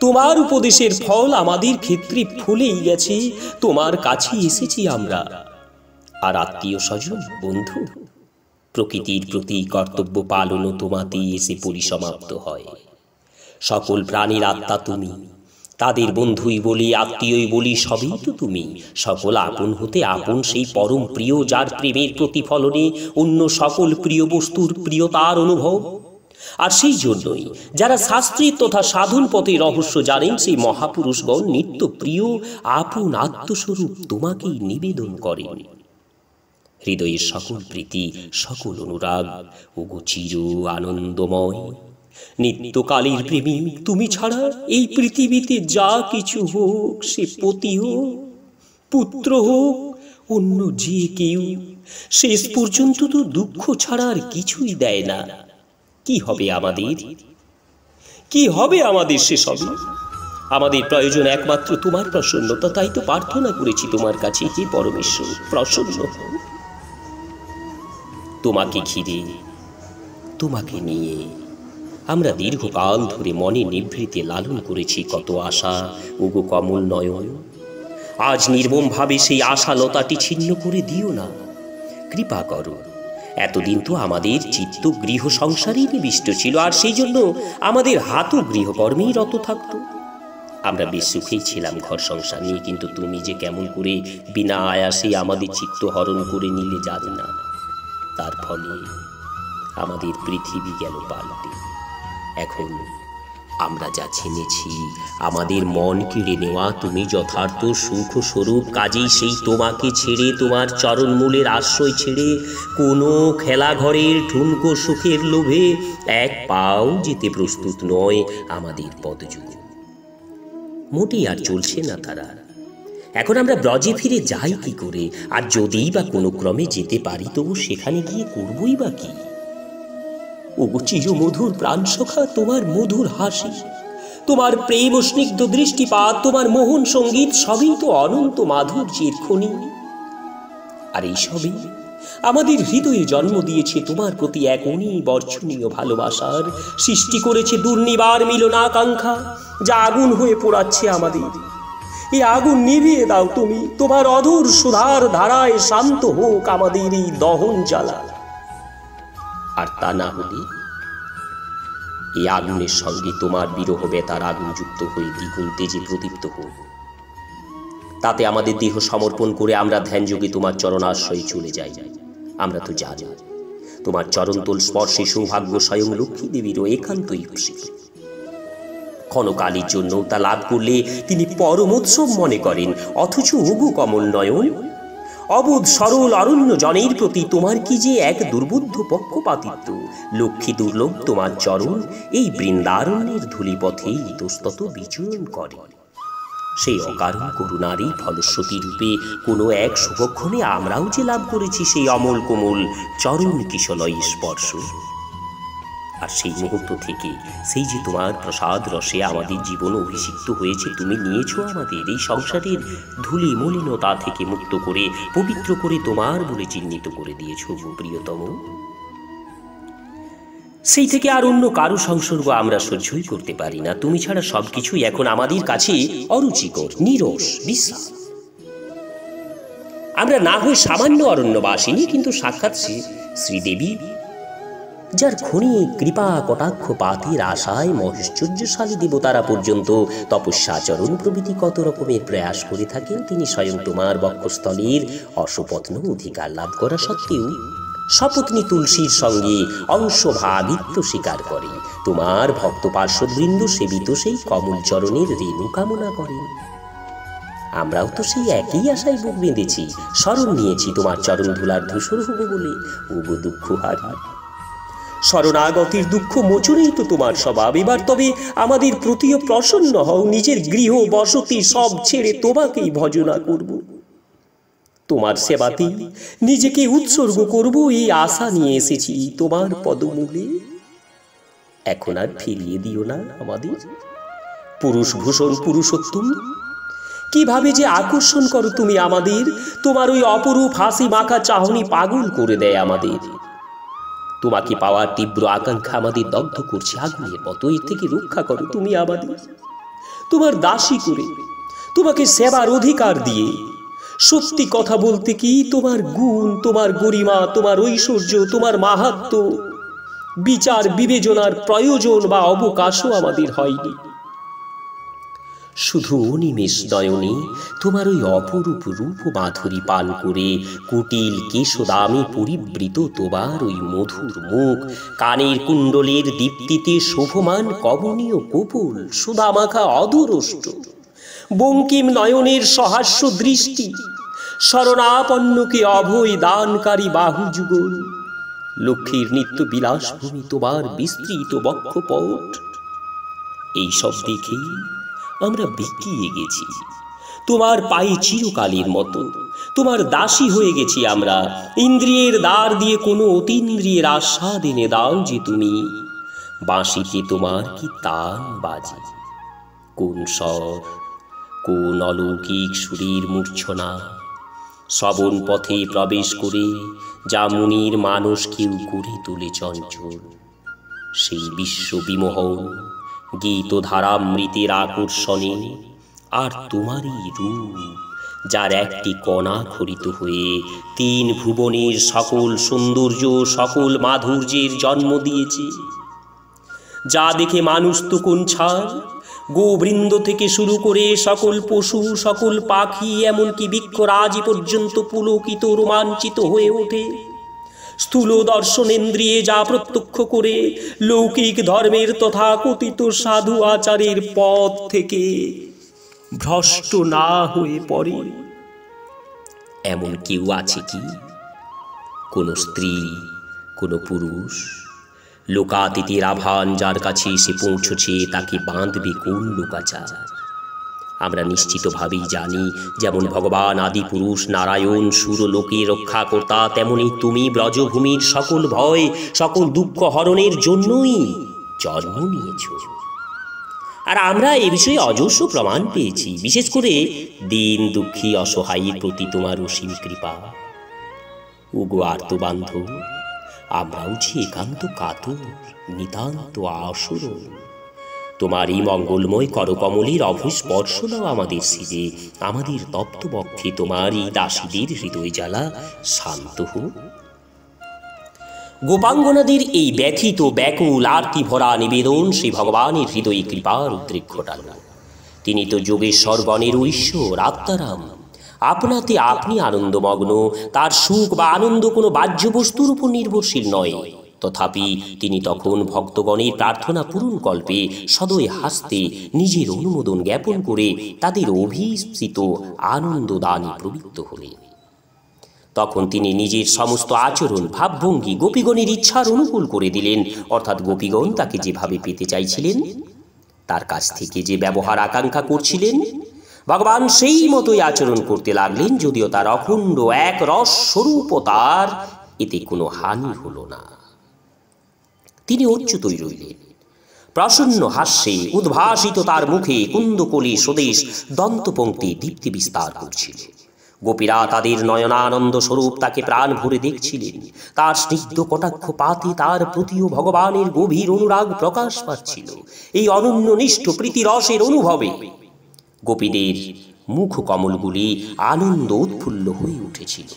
তোমার উপদেশের ফল আমাদের ক্ষেত্রে ফলেই গেছে, তোমার কাছে এসেছি আমরা। আর আত্মীয় স্বজন, বন্ধু, প্রকৃতির প্রতি কর্তব্য পালনও তোমাতেই এসে পরিসমাপ্ত হয়। সকল প্রাণীর আত্মা তুমি, তাদের বন্ধুই বলি, আত্মীয়ই বলি, সবই তো তুমি। সকল আপন হতে আপন সেই পরম প্রিয়, যার প্রেমের প্রতিফলনে অন্য সকল প্রিয় বস্তুর প্রিয়তার অনুভব। আর সেই জন্যই যারা শাস্ত্রের তথা সাধন পথে রহস্য জানেন, সেই মহাপুরুষগণ নিত্য প্রিয় আপন আত্মস্বরূপ তোমাকেই নিবেদন করেন। হৃদয়ের সকল প্রীতি, সকল অনুরাগ ওগো চির আনন্দময়। নিত্যকালের প্রেমী তুমি ছাড়া এই পৃথিবীতে যা কিছু হোক, সে পতি হোক, পুত্র হোক, অন্য যে কেউ, শেষ পর্যন্ত তো দুঃখ ছাড়া আর কিছুই দেয় না। কি হবে আমাদের, কি হবে আমাদের সেসবই? আমাদের প্রয়োজন একমাত্র তোমার প্রসন্নতা। তাই তো প্রার্থনা করেছি তোমার কাছে, হে পরমেশ্বর, প্রসন্ন হও। তোমাকে ঘিরে, তোমাকে নিয়ে আমরা দীর্ঘকাল ধরে মনে নিভৃতে লালন করেছি কত আশা ওগো কমল নয়ন। আজ নির্মমভাবে সেই আশালতাটি ছিন্ন করে দিও না, কৃপা করো। এতদিন তো আমাদের চিত্ত গৃহ সংসারেই নিবিষ্ট ছিল, আর সেই জন্য আমাদের হাতও গৃহকর্মেই রত থাকত। আমরা বেশ সুখেই ছিলাম ঘর সংসার নিয়ে, কিন্তু তুমি যে কেমন করে বিনা আয়াসে আমাদের চিত্ত হরণ করে নিলে জানি না। তার ফলে আমাদের পৃথিবী গেল পাল্টে। এখন আমরা যা চিনেছি আমাদের মন কেড়ে নেওয়া তুমি যথার্থ সুখ স্বরূপ। কাজেই সেই তোমাকে ছেড়ে, তোমার চরণমূলের আশ্রয় ছেড়ে, কোনো খেলাঘরের ঠুনকো সুখের লোভে এক পাও যেতে প্রস্তুত নয় আমাদের পদযুগ। মোটেই আর চলছে না তারা। এখন আমরা ব্রজে ফিরে যাই কি করে? আর যদিই বা কোনো ক্রমে যেতে পারি, তবু সেখানে গিয়ে করবই বা কি? ওগো চির মধুর প্রাণসখা, তোমার মধুর হাসি, তোমার প্রেম ও স্নিগ্ধ দৃষ্টিপাত, তোমার মোহন সঙ্গীত, সবই তো অনন্ত মাধুর্যের খনি। আর এই সবই আমাদের হৃদয়ে জন্ম দিয়েছে তোমার প্রতি এক অনিবর্জনীয় ভালোবাসার, সৃষ্টি করেছে দুর্নিবার মিলনাকাঙ্ক্ষা, যা আগুন হয়ে পোড়াচ্ছে আমাদের। এই আগুন নিভিয়ে দাও তুমি, তোমার অধর সুধার ধারায় শান্ত হোক আমাদের এই দহন জ্বালা। আর তা না হলে এই আগুনের সঙ্গে তোমার বিরহ বেতার আগুন যুক্ত হয়ে দ্বিগুণ তেজে প্রদীপ্ত হোক। তাতে আমাদের দেহ সমর্পণ করে আমরা ধ্যান যোগে তোমার চরণাশ্রয়ে চলে যাই। আমরা তো জানি তোমার চরণতল স্পর্শে সৌভাগ্য স্বয়ং লক্ষ্মী দেবীরও একান্তই খুশি। ক্ষণকালের জন্য তা লাভ করলে তিনি পরমোৎসব মনে করেন, অথচ ওগো কমল নয়ন, অবোধ সরল অরণ্য জনের প্রতি তোমার কি যে এক দুর্বুদ্ধ পক্ষপাতিত্ব। লক্ষ্মী দুর্লভ তোমার চরণ এই বৃন্দারণ্যের ধূলিপথে ইতস্তত বিচরণ করে। সেই অকারণ করুণারই ফলশ্রুতি রূপে কোনো এক শুভক্ষণে আমরাও যে লাভ করেছি সেই অমল কোমল চরণ কিশলয় স্পর্শ। আর সেই মুহূর্ত থেকে সেই যে তোমার প্রসাদ রসে আমাদের জীবন অভিষিক্ত হয়েছে, তুমি নিয়েছো আমাদের এই সংসারের ধূলি মলিনতা থেকে মুক্ত করে পবিত্র করে তোমার বলে চিহ্নিত করে দিয়েছো প্রিয়তম। সেই থেকে আর অন্য কারো সংসর্গ আমরা সহ্যই করতে পারি না। তুমি ছাড়া সবকিছুই এখন আমাদের কাছে অরুচিকর, নীরস, বিশ্রাম। আমরা না হয়ে সামান্য অরণ্যবাসিনী, কিন্তু সাক্ষাৎ শ্রীদেবী, যার খনি কৃপা কটাক্ষ পাতের আশায় মহেশ্বর্যশালী দেবতারা পর্যন্ত তপস্যাচরণ প্রভৃতি কত রকমের প্রয়াস করে থাকেন, তিনি স্বয়ং তোমার বক্ষস্থলের অসপত্ন অধিকার লাভ করা সত্ত্বেও সপত্নী তুলসীর সঙ্গে অংশভাগিত্ব স্বীকার করে তোমার ভক্ত পার্শ্ববৃন্দ সেবিত সেই কমল চরণের রেণু কামনা করেন। আমরাও তো সেই একই আশায় বুক বেঁধেছি, শরণ নিয়েছি তোমার চরণ ধুলার ধূসর হব বলে। ওগো দুঃখ হারি, শরণাগতির দুঃখ মোচনেই তো তোমার স্বভাব। এবার তবে আমাদের প্রতিও প্রসন্ন হও, নিজের গৃহ বসতি সব ছেড়ে তোমাকেই ভজনা করব, তোমার সেবাতে নিজেকে উৎসর্গ করব, এই আশা নিয়ে এসেছি তোমার পদমূলে। এখন আর ফিরিয়ে দিও না আমাদের। পুরুষ ভূষণ পুরুষোত্তম, কিভাবে যে আকর্ষণ করো তুমি আমাদের, তোমার ওই অপরূপ হাসি মাখা চাহনি পাগল করে দেয় আমাদের। তোমাকে পাওয়ার তীব্র আকাঙ্ক্ষা আমাদের দগ্ধ করছে আগুনের মতো। এর থেকে রক্ষা করো তুমি আমাদের, তোমার দাসী করে, তোমাকে সেবার অধিকার দিয়ে। সত্যি কথা বলতে কি, তোমার গুণ, তোমার গরিমা, তোমার ঐশ্বর্য, তোমার মাহাত্ম্য বিচার বিবেচনার প্রয়োজন বা অবকাশও আমাদের হয়নি। শুধু অনিমেষ নয়নে তোমার ওই অপরূপ রূপ মাধুরী পান করে কুটিল কেশদামে পরিবৃত তোমার ওই মধুর মুখ, কানের কুণ্ডলের দীপ্তিতে শোভমান কমনীয় কপোল, সুধামাখা অধরষ্ট, বঙ্কিম নয়নের সহাস্য দৃষ্টি, শরণাপন্নকে অভয় দানকারী বাহু যুগল, লক্ষ্মীর নিত্য বিলাসভূমি তোমার বিস্তৃত বক্ষপট, এইসব দেখেই আমরা বিকিয়ে গেছি তোমার পায়ে চিরকালের মতো। তোমার দাসী হয়ে গেছি আমরা। ইন্দ্রিয়ের দ্বার দিয়ে কোনো অতীন্দ্রিয়ের আস্বাদ এনে দাও যে তুমি। বাঁশিতে তোমার কি তান বাজে, কোন স্বর, কোন অলৌকিক সুরের মূর্ছনা। শ্রবণ পথে প্রবেশ করে যা মুনির মানস কেউ করে তোলে চঞ্চল, সেই বিশ্ব বিমোহন গীতধারামৃতের আকর্ষণে। আর তোমারই রূপ, যার একটি কণা খরিত হয়ে তিন ভুবনের সকল সৌন্দর্য, সকল মাধুর্যের জন্ম দিয়েছে, যা দেখে মানুষ তো কোন ছাড়, গোবৃন্দ থেকে শুরু করে সকল পশু, সকল পাখি, এমনকি বৃক্ষরাজি পর্যন্ত পুলকিত রোমাঞ্চিত হয়ে ওঠে। স্থূল দর্শনেন্দ্রিয়ে যা প্রত্যক্ষ করে লৌকিক ধর্মের তথাকথিত সাধু আচারের পথ থেকে ভ্রষ্ট না হয়ে পড়ে। এমন কেউ আছে কি, কোন স্ত্রী, কোন পুরুষ, লোকাতীতের আভান যার কাছে এসে পৌঁছেছে, তাকে বাঁধবে কোন লোকাচার? আমরা নিশ্চিতভাবেই জানি, যেমন ভগবান আদি পুরুষ নারায়ণ সুরলোকে রক্ষাকর্তা, তেমনি তুমি ব্রজভূমির সকল ভয়, সকল দুঃখ হরণের জন্যই জন্ম নিয়েছ। আর আমরা এ বিষয়ে অজস্র প্রমাণ পেয়েছি, বিশেষ করে দীন দুঃখী অসহায়ের প্রতি তোমার অসীম কৃপা। ওগো আর্তবান্ধব, আমরাও যে একান্ত কাতর, নিতান্ত আসরণ। তোমার এই মঙ্গলময় করকমলের অভস্পর্শ দাও আমাদের শিরে, আমাদের তপ্ত বক্ষে তোমার এই দাসীদের হৃদয় জ্বালা শান্ত হোক। গোপাঙ্গনাদের এই ব্যথিত ব্যাকুল আরতি ভরা নিবেদন শ্রী ভগবানের হৃদয়ে কৃপার উদ্রেক ঘটাল। তিনি তো যোগেশ্বর গণের ঈশ্বর, আত্মারাম। আপনাতে আপনি আনন্দমগ্ন। তার সুখ বা আনন্দ কোনো বাহ্য বস্তুর উপর নির্ভরশীল নয়। তথাপি তিনি তখন ভক্তগণের প্রার্থনা পূরণ কল্পে সদয় হাসতে নিজের অনুমোদন জ্ঞাপন করে তাদের অভিপ্সিত আনন্দদানে প্রবৃত্ত হলেন। তখন তিনি নিজের সমস্ত আচরণ, ভাবভঙ্গি গোপীগণের ইচ্ছার অনুকূল করে দিলেন। অর্থাৎ গোপীগণ তাকে যেভাবে পেতে চাইছিলেন, তার কাছ থেকে যে ব্যবহার আকাঙ্ক্ষা করছিলেন, ভগবান সেই মতোই আচরণ করতে লাগলেন। যদিও তার অখণ্ড এক রস স্বরূপতার এতে কোনো হানি হলো না। তিনি অচ্যুতই রইলেন। প্রসন্ন হাস্যে উদ্ভাসিত তার মুখে কুন্দকলি স্বদেশ দন্তপঙ্ক্তি দীপ্তি বিস্তার করছিল। গোপীরা তাদের নয়নানন্দ স্বরূপ তাকে প্রাণ ভরে দেখছিলেন। তার স্নিগ্ধ কটাক্ষ পাতে তার প্রতিও ভগবানের গভীর অনুরাগ প্রকাশ পাচ্ছিল। এই অনন্য নিষ্ঠ প্রীতি রসের অনুভবে গোপীদের মুখ কমলগুলি আনন্দ উৎফুল্ল হয়ে উঠেছিল।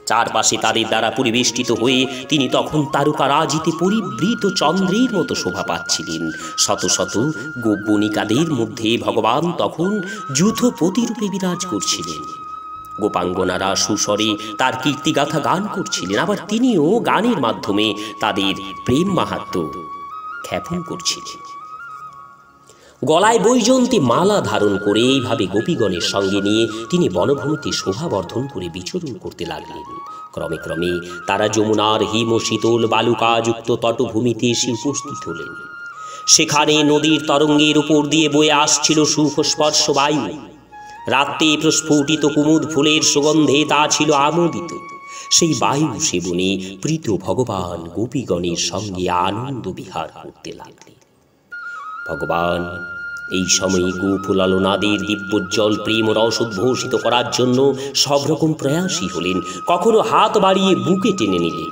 চারপাশে তাদের দ্বারা পরিবেষ্টিত হয়ে তিনি তখন তারকারাজিতে পরিবৃত চন্দ্রের মতো শোভা পাচ্ছিলেন। শত শত গোপবণিকাদের মধ্যে ভগবান তখন যূথপতিরূপে বিরাজ করছিলেন। গোপাঙ্গনারা সুস্বরে তার কীর্তিগাথা গান করছিলেন, আবার তিনিও গানের মাধ্যমে তাদের প্রেম মাহাত্ম্য খ্যাপন করছিলেন। গলায় বৈজয়ন্তী মালা ধারণ করে এইভাবে গোপীগণের সঙ্গে নিয়ে তিনি বনভূমিতে শোভাবর্ধন করে বিচরণ করতে লাগলেন। ক্রমে ক্রমে তারা যমুনার হিম শীতল বালুকাযুক্ত তটভূমিতে এসে উপস্থিত হলেন। সেখানে নদীর তরঙ্গের উপর দিয়ে বয়ে আসছিল সুখ স্পর্শ বায়ু। রাত্রে প্রস্ফুটিত কুমুদ ফুলের সুগন্ধে তা ছিল আমোদিত। সেই বায়ু সেবনে প্রীত ভগবান গোপীগণের সঙ্গে আনন্দ বিহার করতে লাগলেন। ভগবান এই সময়ে গোপলালনাদের দিব্যোজ্জ্বল প্রেম রস উদ্ঘোষিত করার জন্য সব রকম প্রয়াসী হলেন। কখনো হাত বাড়িয়ে বুকে টেনে নিলেন,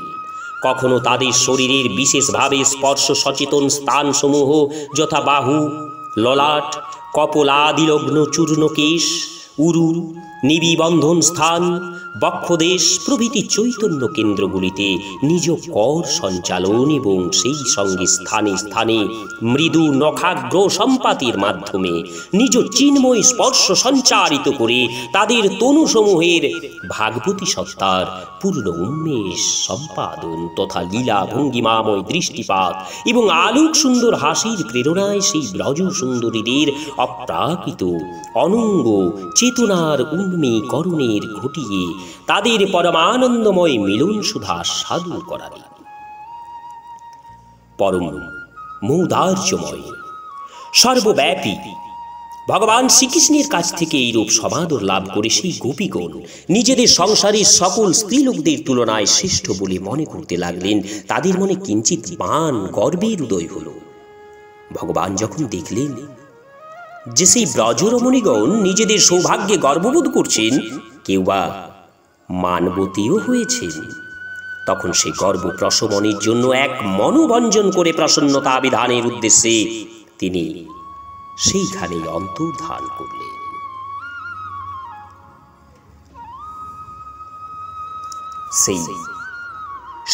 কখনো তাদের শরীরের বিশেষভাবে স্পর্শ সচেতন স্থানসমূহ যথা বাহু, ললাট, কপলাদিলগ্ন চূর্ণ কেশ, উরু, নিবিবন্ধন স্থান, বক্ষদেশ প্রভৃতি চৈতন্য কেন্দ্রগুলিতে নিজ কর সঞ্চালন এবং সেই সঙ্গে স্থানে স্থানে মৃদু নখাগ্র সম্পাতের মাধ্যমে নিজ চিন্ময় স্পর্শ সঞ্চারিত করে তাদের তনুসমূহের ভাগবতী সত্তার পূর্ণ উন্মেষ সম্পাদন তথা লীলা ভঙ্গিমাময় দৃষ্টিপাত এবং আলোক সুন্দর হাসির প্রেরণায় সেই ব্রজ সুন্দরীদের অপ্রাকৃত অনঙ্গ চেতনার উন্মেকরণের ঘটিয়ে তাদের পরমানন্দময় মিলন সুধা সাধন করার পরম মৌদার্যময় সর্বব্যাপী ভগবান শ্রীকৃষ্ণের কাছ থেকে এইরূপ সমাদর লাভ করে সেই গোপীগণ নিজেদের সংসারের সকল স্ত্রীলোকদের তুলনায় শ্রেষ্ঠ বলে মনে করতে লাগলেন। তাদের মনে কিঞ্চিত মান গর্বের উদয় হল। ভগবান যখন দেখলেন যে সেই ব্রজরমণীগণ নিজেদের সৌভাগ্যে গর্ববোধ করছেন, কেউ বা মানবতীও হয়েছেন, তখন সে গর্ব প্রশমনের জন্য এক মনোভঞ্জন করে প্রসন্নতা বিধানের উদ্দেশ্যে তিনি সেইখানে অন্তর্ধান করলেন। সেই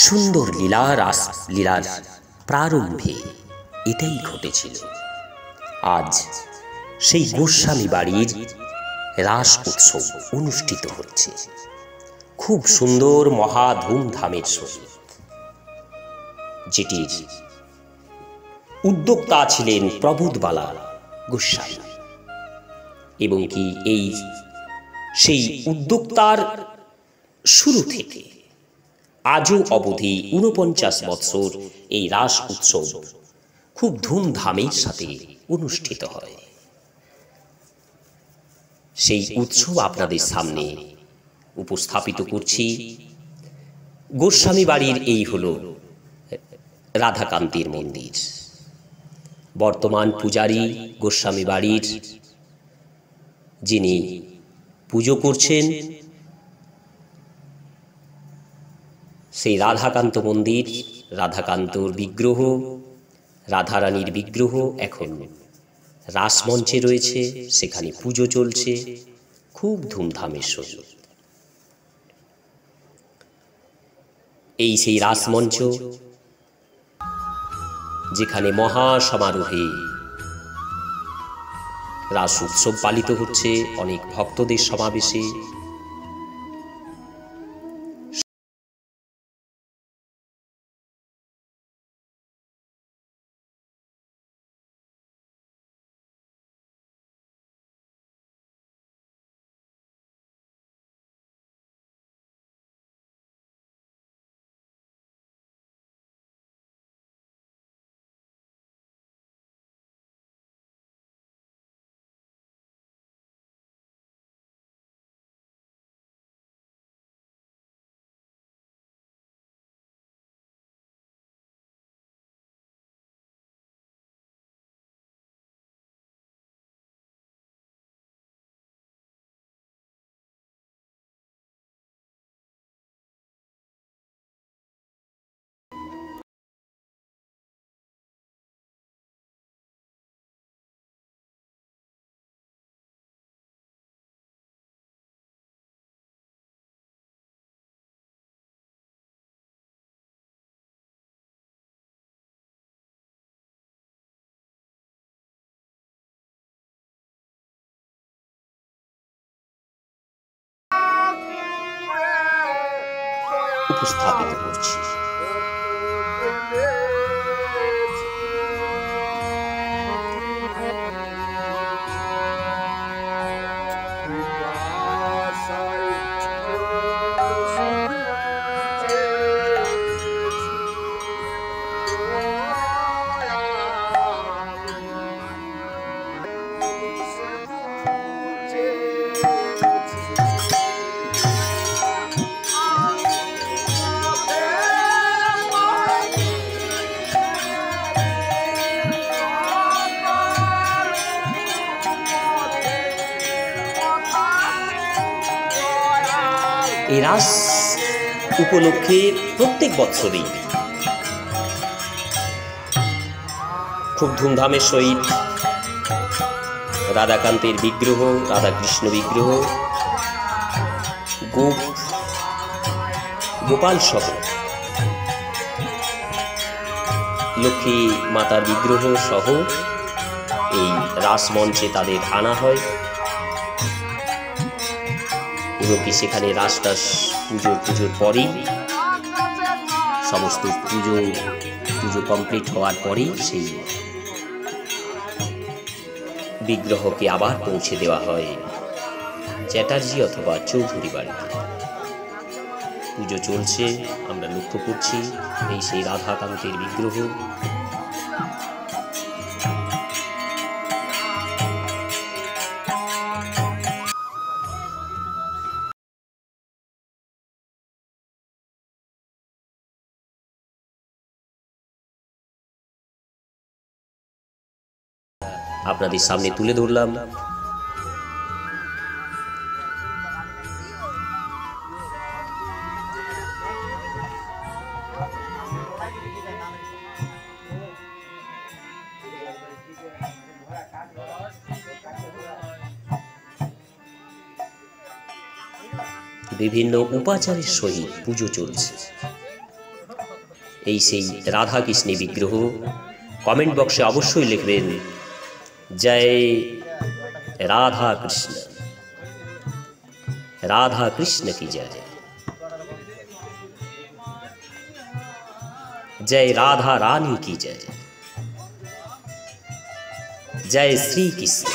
সুন্দর লীলার প্রারম্ভে এটাই ঘটেছিল। আজ সেই গোস্বামী বাড়ির রাস উৎসব অনুষ্ঠিত হচ্ছে খুব সুন্দর মহা ধুমধামের সহিত, যেটির উদ্যোক্তা ছিলেন প্রবোধবালা গোস্বামী এবং কি এই সেই উদ্যোক্তার শুরু থেকে আজও অবধি ৪৯ বৎসর এই রাস উৎসব খুব ধুমধামের সাথে অনুষ্ঠিত হয়। সেই উৎসব আপনাদের সামনে উপস্থাপিত করছি। গোস্বামী বাড়ির এই হলো রাধাকান্তের মন্দির। বর্তমান পূজারী গোস্বামী বাড়ির যিনি পুজো করছেন সেই রাধাকান্ত মন্দির, রাধাকান্তর বিগ্রহ, রাধারানীর বিগ্রহ এখন রাসমঞ্চে রয়েছে, সেখানে পুজো চলছে খুব ধুমধামের সহিত। এই সেই রাসমঞ্চ যেখানে মহা সমারোহে রাস উৎসব পালিত হচ্ছে, অনেক ভক্তদের সমাবেশে। উপস্থাপিত করছি। এই রাস উপলক্ষে প্রত্যেক বৎসরেই খুব ধুমধামের সহিত রাধাকান্তের বিগ্রহ, রাধাকৃষ্ণ বিগ্রহ, গোপাল সহ লক্ষ্মী মাতার বিগ্রহ সহ এই রাসমঞ্চে তাদের আনা হয় এবং কি সেখানে রাসটাস পুজোর পরেই সমস্ত পুজো কমপ্লিট হওয়ার পরেই সেই বিগ্রহকে আবার পৌঁছে দেওয়া হয় চ্যাটার্জি অথবা চৌধুরী বাড়িতে। পুজো চলছে, আমরা লক্ষ্য করছি এই সেই রাধাকান্তের বিগ্রহ। আপনাদের সামনে তুলে ধরলাম। বিভিন্ন উপাচারের সহিত পুজো চলছে। এই সেই রাধা কৃষ্ণের বিগ্রহ। কমেন্ট বক্সে অবশ্যই লিখবেন জয় রাধা কৃষ্ণ, রাধা কৃষ্ণ কি জয়, जय राधा रानी की जय, जय श्री कृष्ण।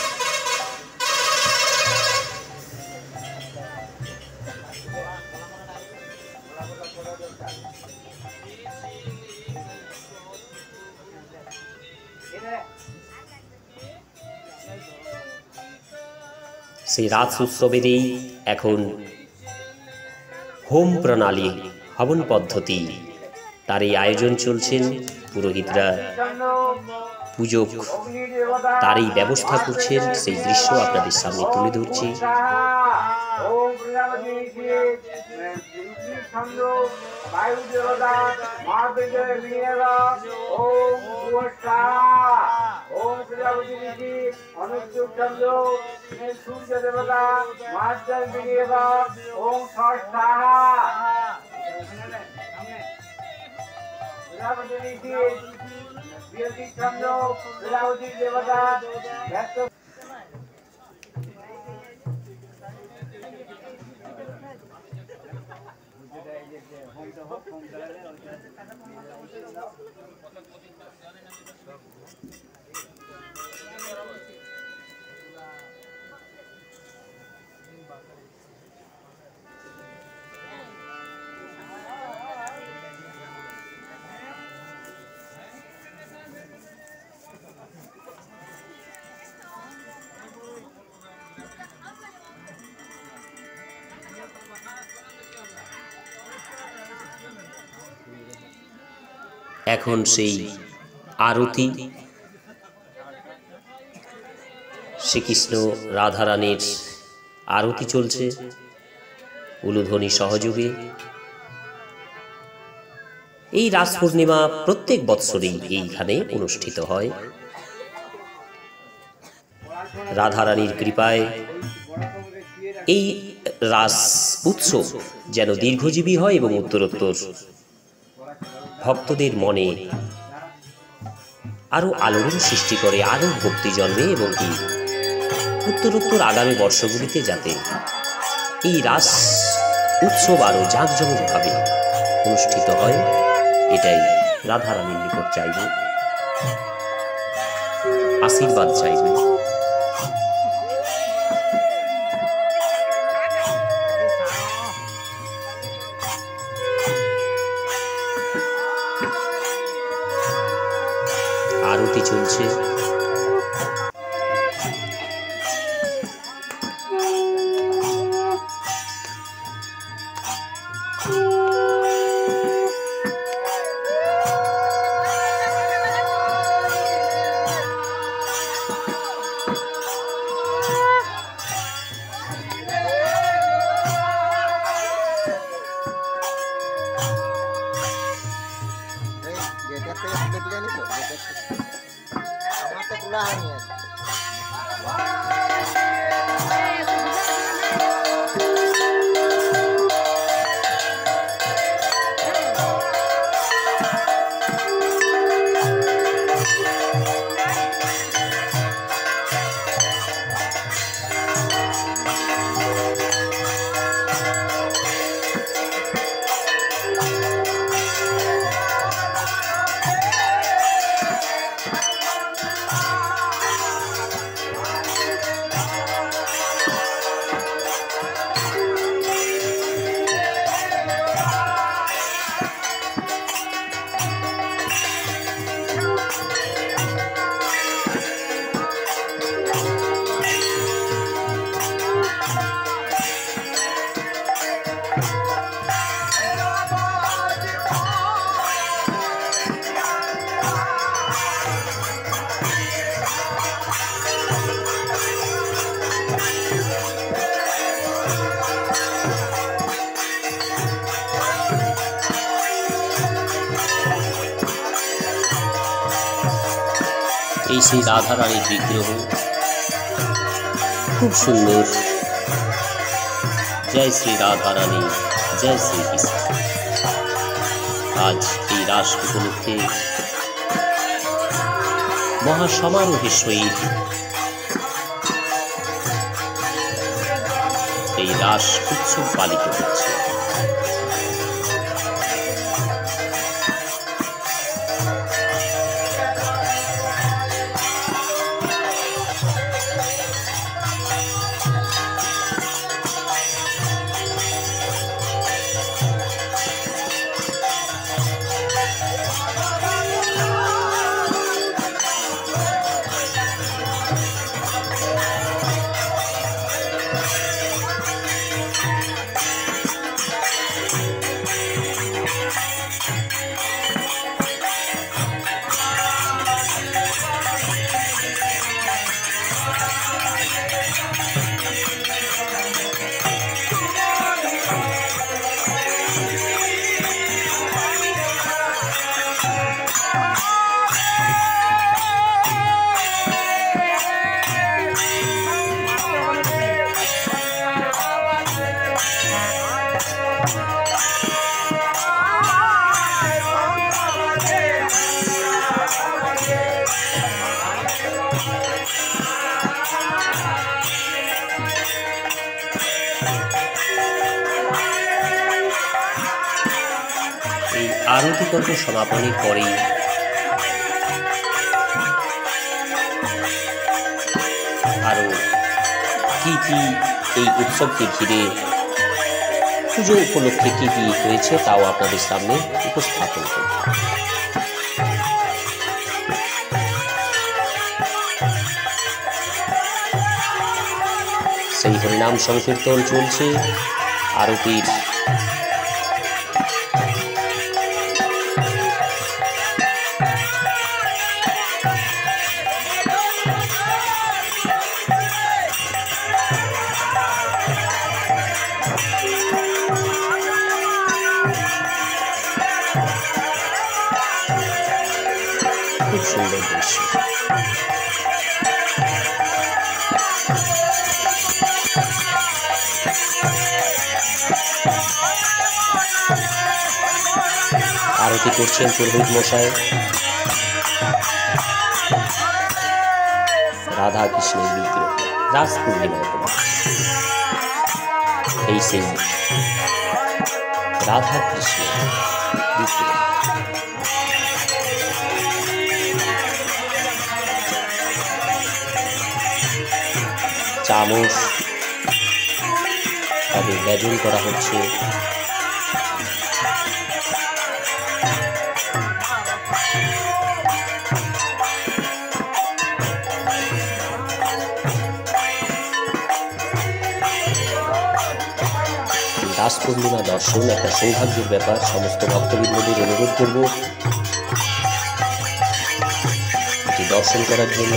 সেই রাত উৎসবেরই এখন হোম প্রণালী, হবন পদ্ধতি তার এই আয়োজন চলছেন। পুরোহিতরা পুজো তার এই ব্যবস্থা করছেন, সেই দৃশ্য আপনাদের সামনে তুলে ধরছি। ছন্দ বায়ু দেবতা মহাবিদ্যে বিনিয়োগা ওম ভুবস্বাহা ওম প্রজাপতি ঋষি অনুচ্চুপ ছন্দ সূর্য দেবতা মহাবিদ্যে বিনিয়োগা ওম স্বাহা প্রজাপতি ঋষি বিয়তি ছন্দ প্রজাপতি দেবতা ব্যস্ত এখন সেই আরতি শ্রীকৃষ্ণ রাধারানীর আরতি চলছে উলুধ্বনি সহযোগে। এই রাস পূর্ণিমা প্রত্যেক বৎসরেই এইখানে অনুষ্ঠিত হয়। রাধারানীর কৃপায় এই রাস উৎসব যেন দীর্ঘজীবী হয় এবং উত্তরোত্তর ভক্তদের মনে আরো আলোড়ন সৃষ্টি করে, আরো ভক্তি জন্মে এবং কি উত্তরোত্তর আগামী বর্ষগুলিতে যাতে এই রাস উৎসব আরো জাঁকজমকভাবে অনুষ্ঠিত হয়, এটাই রাধারানীর নিকট চাইব, আশীর্বাদ চাইব। আরতি চলছে। এই সেই রাধারানীর বিগ্রহ, খুব সুন্দর। জয় শ্রী রাধারানী, জয় শ্রীকৃষ্ণ। আজ এই রাস উপলক্ষে মহাসমারোহে সহিত এই রাস উৎসব পালিত হচ্ছে। আরতি পর্ব সমাপনের পরেই আরও কি কি এই উৎসবকে ঘিরে পুজো উপলক্ষে কি কি হয়েছে তাও আপনাদের সামনে উপস্থাপন করব। সেই হরিনাম সংকীর্তন চলছে, আরতির খুব সুন্দর দৃশ্য। আরতি করছেন পুরোহিত মশাই। রাধা কৃষ্ণের বিগ্রহ, রাস পূর্ণিমা উপলক্ষে এই সেই রাধা কৃষ্ণের বিগ্রহ। চামচ তাদের ব্যজন করা হচ্ছে। রাস পূর্ণিমা দর্শন একটা সৌভাগ্যের ব্যাপার। সমস্ত ভক্তবৃন্দদের অনুরোধ করব এটি দর্শন করার জন্য।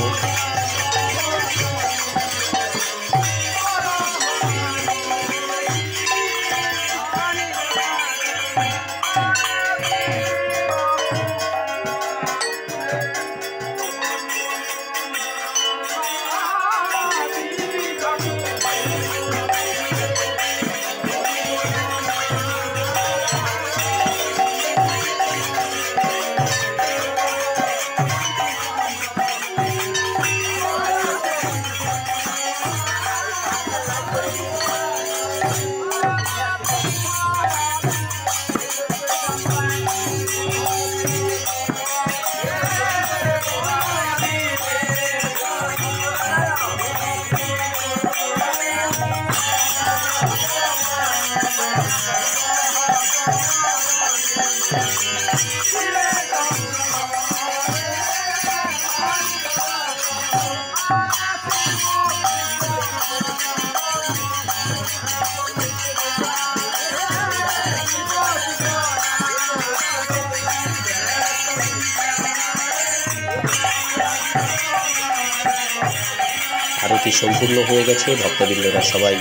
আরতি সম্পূর্ণ হয়ে গেছে। ভক্তবৃন্দরা সবাই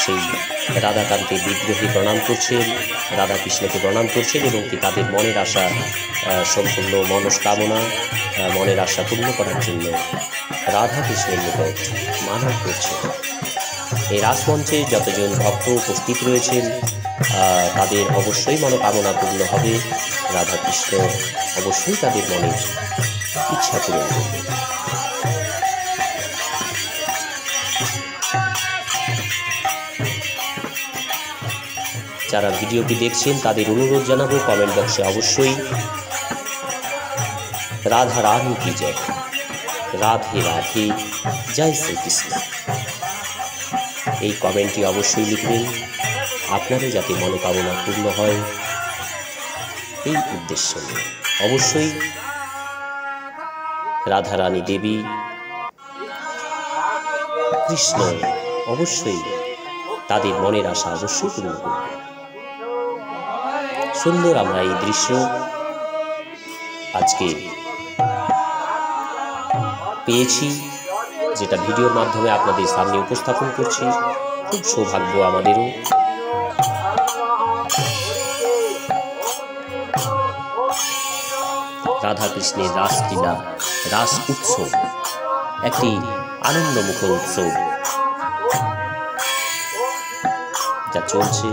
সেই রাধাকান্তের বিগ্রহে প্রণাম করছেন, রাধাকৃষ্ণকে প্রণাম করছেন এবং কি তাদের মনের আশা সম্পূর্ণ মনস্কামনা মনের আশা পূর্ণ করার জন্য রাধাকৃষ্ণের নিকট মানত করছেন। এই রাসমঞ্চে যতজন ভক্ত উপস্থিত রয়েছেন তাদের অবশ্যই মনোকামনা পূর্ণ হবে। রাধাকৃষ্ণ অবশ্যই তাদের মনের ইচ্ছা পূরণ করবে। যারা ভিডিওটি দেখছেন তাদের অনুরোধ জানাবো কমেন্ট বক্সে অবশ্যই রাধা রানী কি জয়, রাধে রাধে, জয় শ্রীকৃষ্ণ এই কমেন্টটি অবশ্যই লিখবেন। আপনারও যাতে মনোকামনা পূর্ণ হয় এই উদ্দেশ্য নিয়ে অবশ্যই রাধা রানী দেবী কৃষ্ণ অবশ্যই তাদের মনের আশা অবশ্যই পূর্ণ করবে। সুন্দর আমরা এই দৃশ্য আজকে পেয়েছি, যেটা ভিডিওর মাধ্যমে আপনাদের সামনে উপস্থাপন করছি। খুব সৌভাগ্য আমাদেরও। রাধা কৃষ্ণের রাসলীলা, রাস উৎসব একটি আনন্দমুখর উৎসব যা চলছে।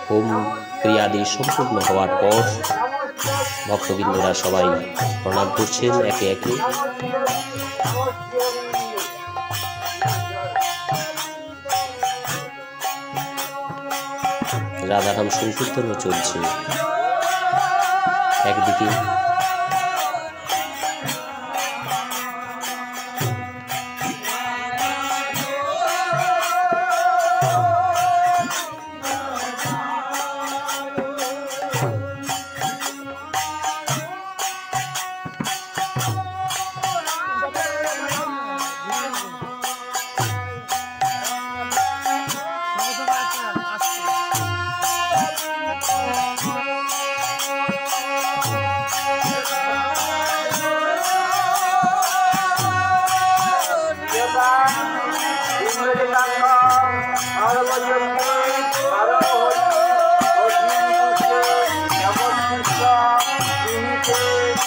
হোম ক্রিয়াদি সম্পূর্ণ হওয়ার পর ভক্তবৃন্দরা সবাই প্রণাম করছেন একে একে। রাধারাম সংকীর্তনও চলছে একদিকে,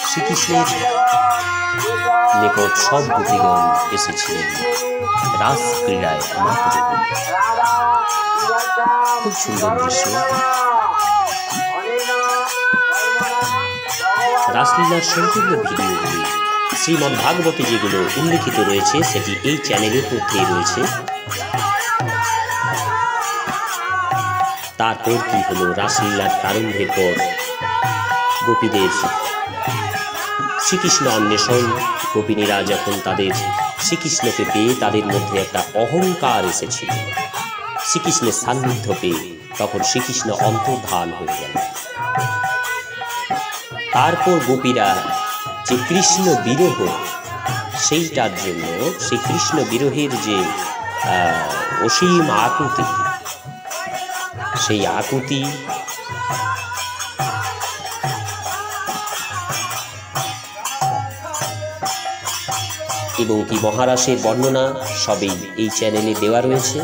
শ্রীকৃষ্ণের নিকট সব গোপীগণ এসেছিলেন রাস ক্রীড়ায় মাত দেবেন। খুব সুন্দর দৃশ্য। রাসলীলার সম্পূর্ণ ভিডিওগুলি শ্রীমদ্ ভাগবতে যেগুলো উল্লেখিত রয়েছে সেটি এই চ্যানেলের মধ্যেই রয়েছে। তারপর কি হলো, রাসলীলার প্রারম্ভের পর গোপীদের শ্রীকৃষ্ণ অন্বেষণ, গোপিনীরা যখন তাদের শ্রীকৃষ্ণকে পেয়ে তাদের মধ্যে একটা অহংকার এসেছিল, শ্রীকৃষ্ণের সান্নিধ্য পেয়ে তখন শ্রীকৃষ্ণ অন্তর্ধান হয়ে গেল। তারপর গোপীরা যে কৃষ্ণ বিরহ, সেইটার জন্য সেই কৃষ্ণ বিরহের যে অসীম আকুতি, সেই আকুতি এবং কি মহারাসের বর্ণনা সবই এই চ্যানেলে দেওয়া রয়েছে।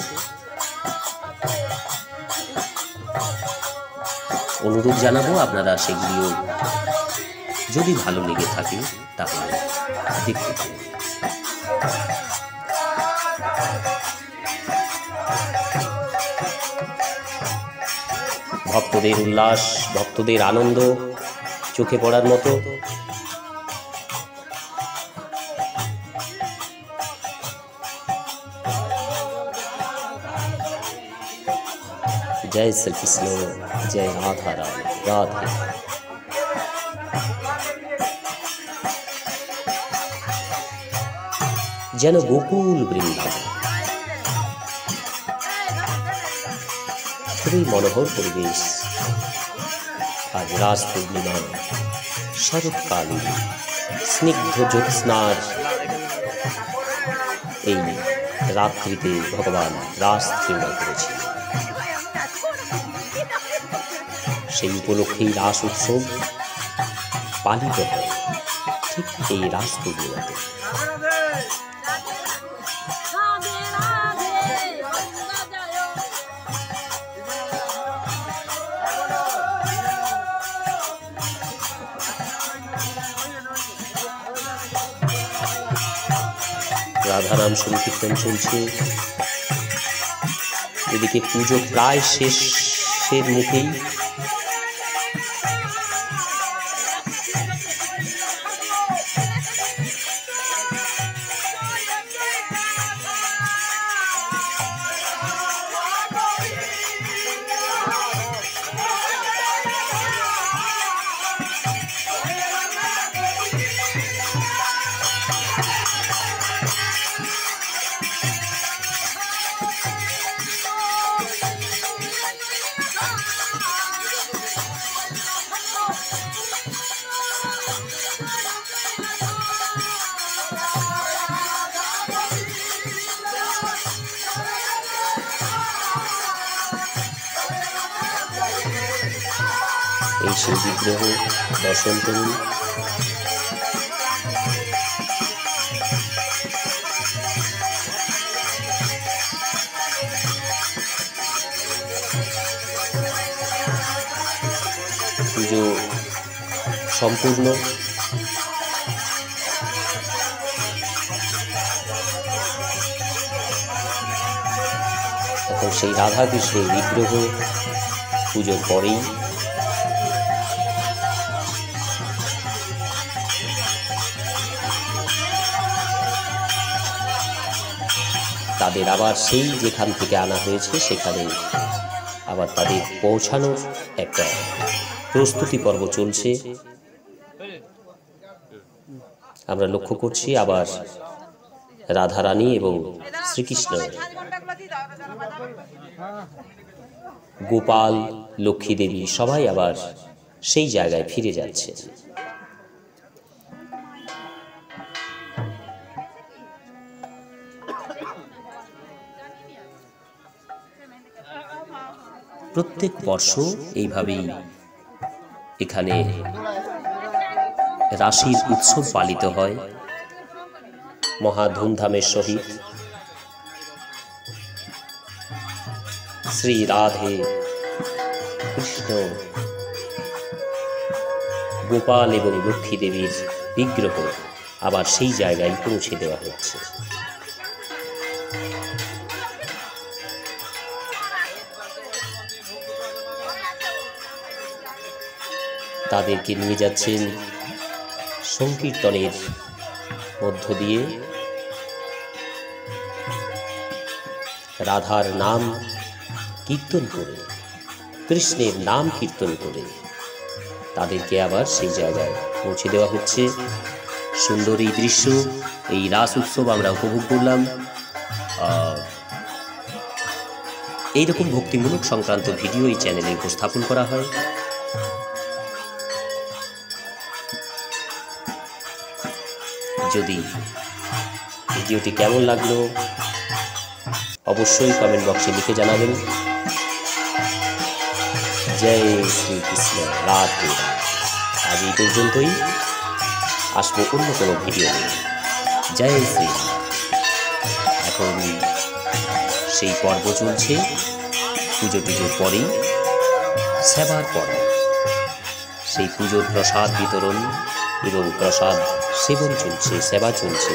অনুরোধ জানাবো আপনারা সেগুলিও যদি ভালো লেগে থাকে তাহলে দেখতে পারেন। ভক্তদের উল্লাস, ভক্তদের আনন্দ চোখে পড়ার মতো। जय श्री कृष्ण, जय राधा राम, राधे। যেন গোকুল বৃন্দাবন, খুবই মনোহর পরিবেশ। আজ রাস পূর্ণিমা, শরৎকালীন স্নিগ্ধ জ্যোৎস্নার এই রাত্রিতে ভগবান রাস ক্রীড়া করেছিলেন। সেই উপলক্ষেই রাস উৎসব পালিত হয় ঠিক এই রাস পূর্ণিমাতে। রাধারাম সংকীর্তন চলছে, এদিকে পুজো প্রায় শেষের মুখেই। এই সেই বিগ্রহ দর্শন করুন। পুজো সম্পূর্ণ। এখন সেই রাধা কৃষ্ণের বিগ্রহ পুজোর পরেই তাদের আবার সেই যেখান থেকে আনা হয়েছে সেখানে আবার তাদের পৌঁছানোর একটা প্রস্তুতি পর্ব চলছে। আমরা লক্ষ্য করছি আবার রাধারানী এবং শ্রীকৃষ্ণ, গোপাল, লক্ষ্মী দেবী সবাই আবার সেই জায়গায় ফিরে যাচ্ছে। প্রত্যেক বর্ষ এইভাবেই এখানে রাসের উৎসব পালিত হয় মহা ধুমধামের সহিত। শ্রী রাধে কৃষ্ণ, গোপাল এবং লক্ষ্মী দেবীর বিগ্রহ আবার সেই জায়গায় পৌঁছে দেওয়া হচ্ছে। তাদেরকে নিয়ে যাচ্ছেন সংকীর্তনের মধ্য দিয়ে, রাধার নাম কীর্তন করে, কৃষ্ণের নাম কীর্তন করে তাদেরকে আবার সেই জায়গায় পৌঁছে দেওয়া হচ্ছে। সুন্দর এই দৃশ্য, এই রাস উৎসব আমরা উপভোগ করলাম। এইরকম ভক্তিমূলক সংক্রান্ত ভিডিও এই চ্যানেলে উপস্থাপন করা হয়। যদি ভিডিওটি কেমন লাগলো অবশ্যই কমেন্ট বক্সে লিখে জানাবেন। জয় শ্রীকৃষ্ণ, রাধে। আজ এই পর্যন্তই, আসবো অন্য কোনো ভিডিও নিয়ে। জয় শ্রী। এখন সেই পর্ব চলছে পুজো টুজোর পরেই, সেবার পর সেই পুজোর প্রসাদ বিতরণ এবং প্রসাদ সেবন চলছে, সেবা চলছে।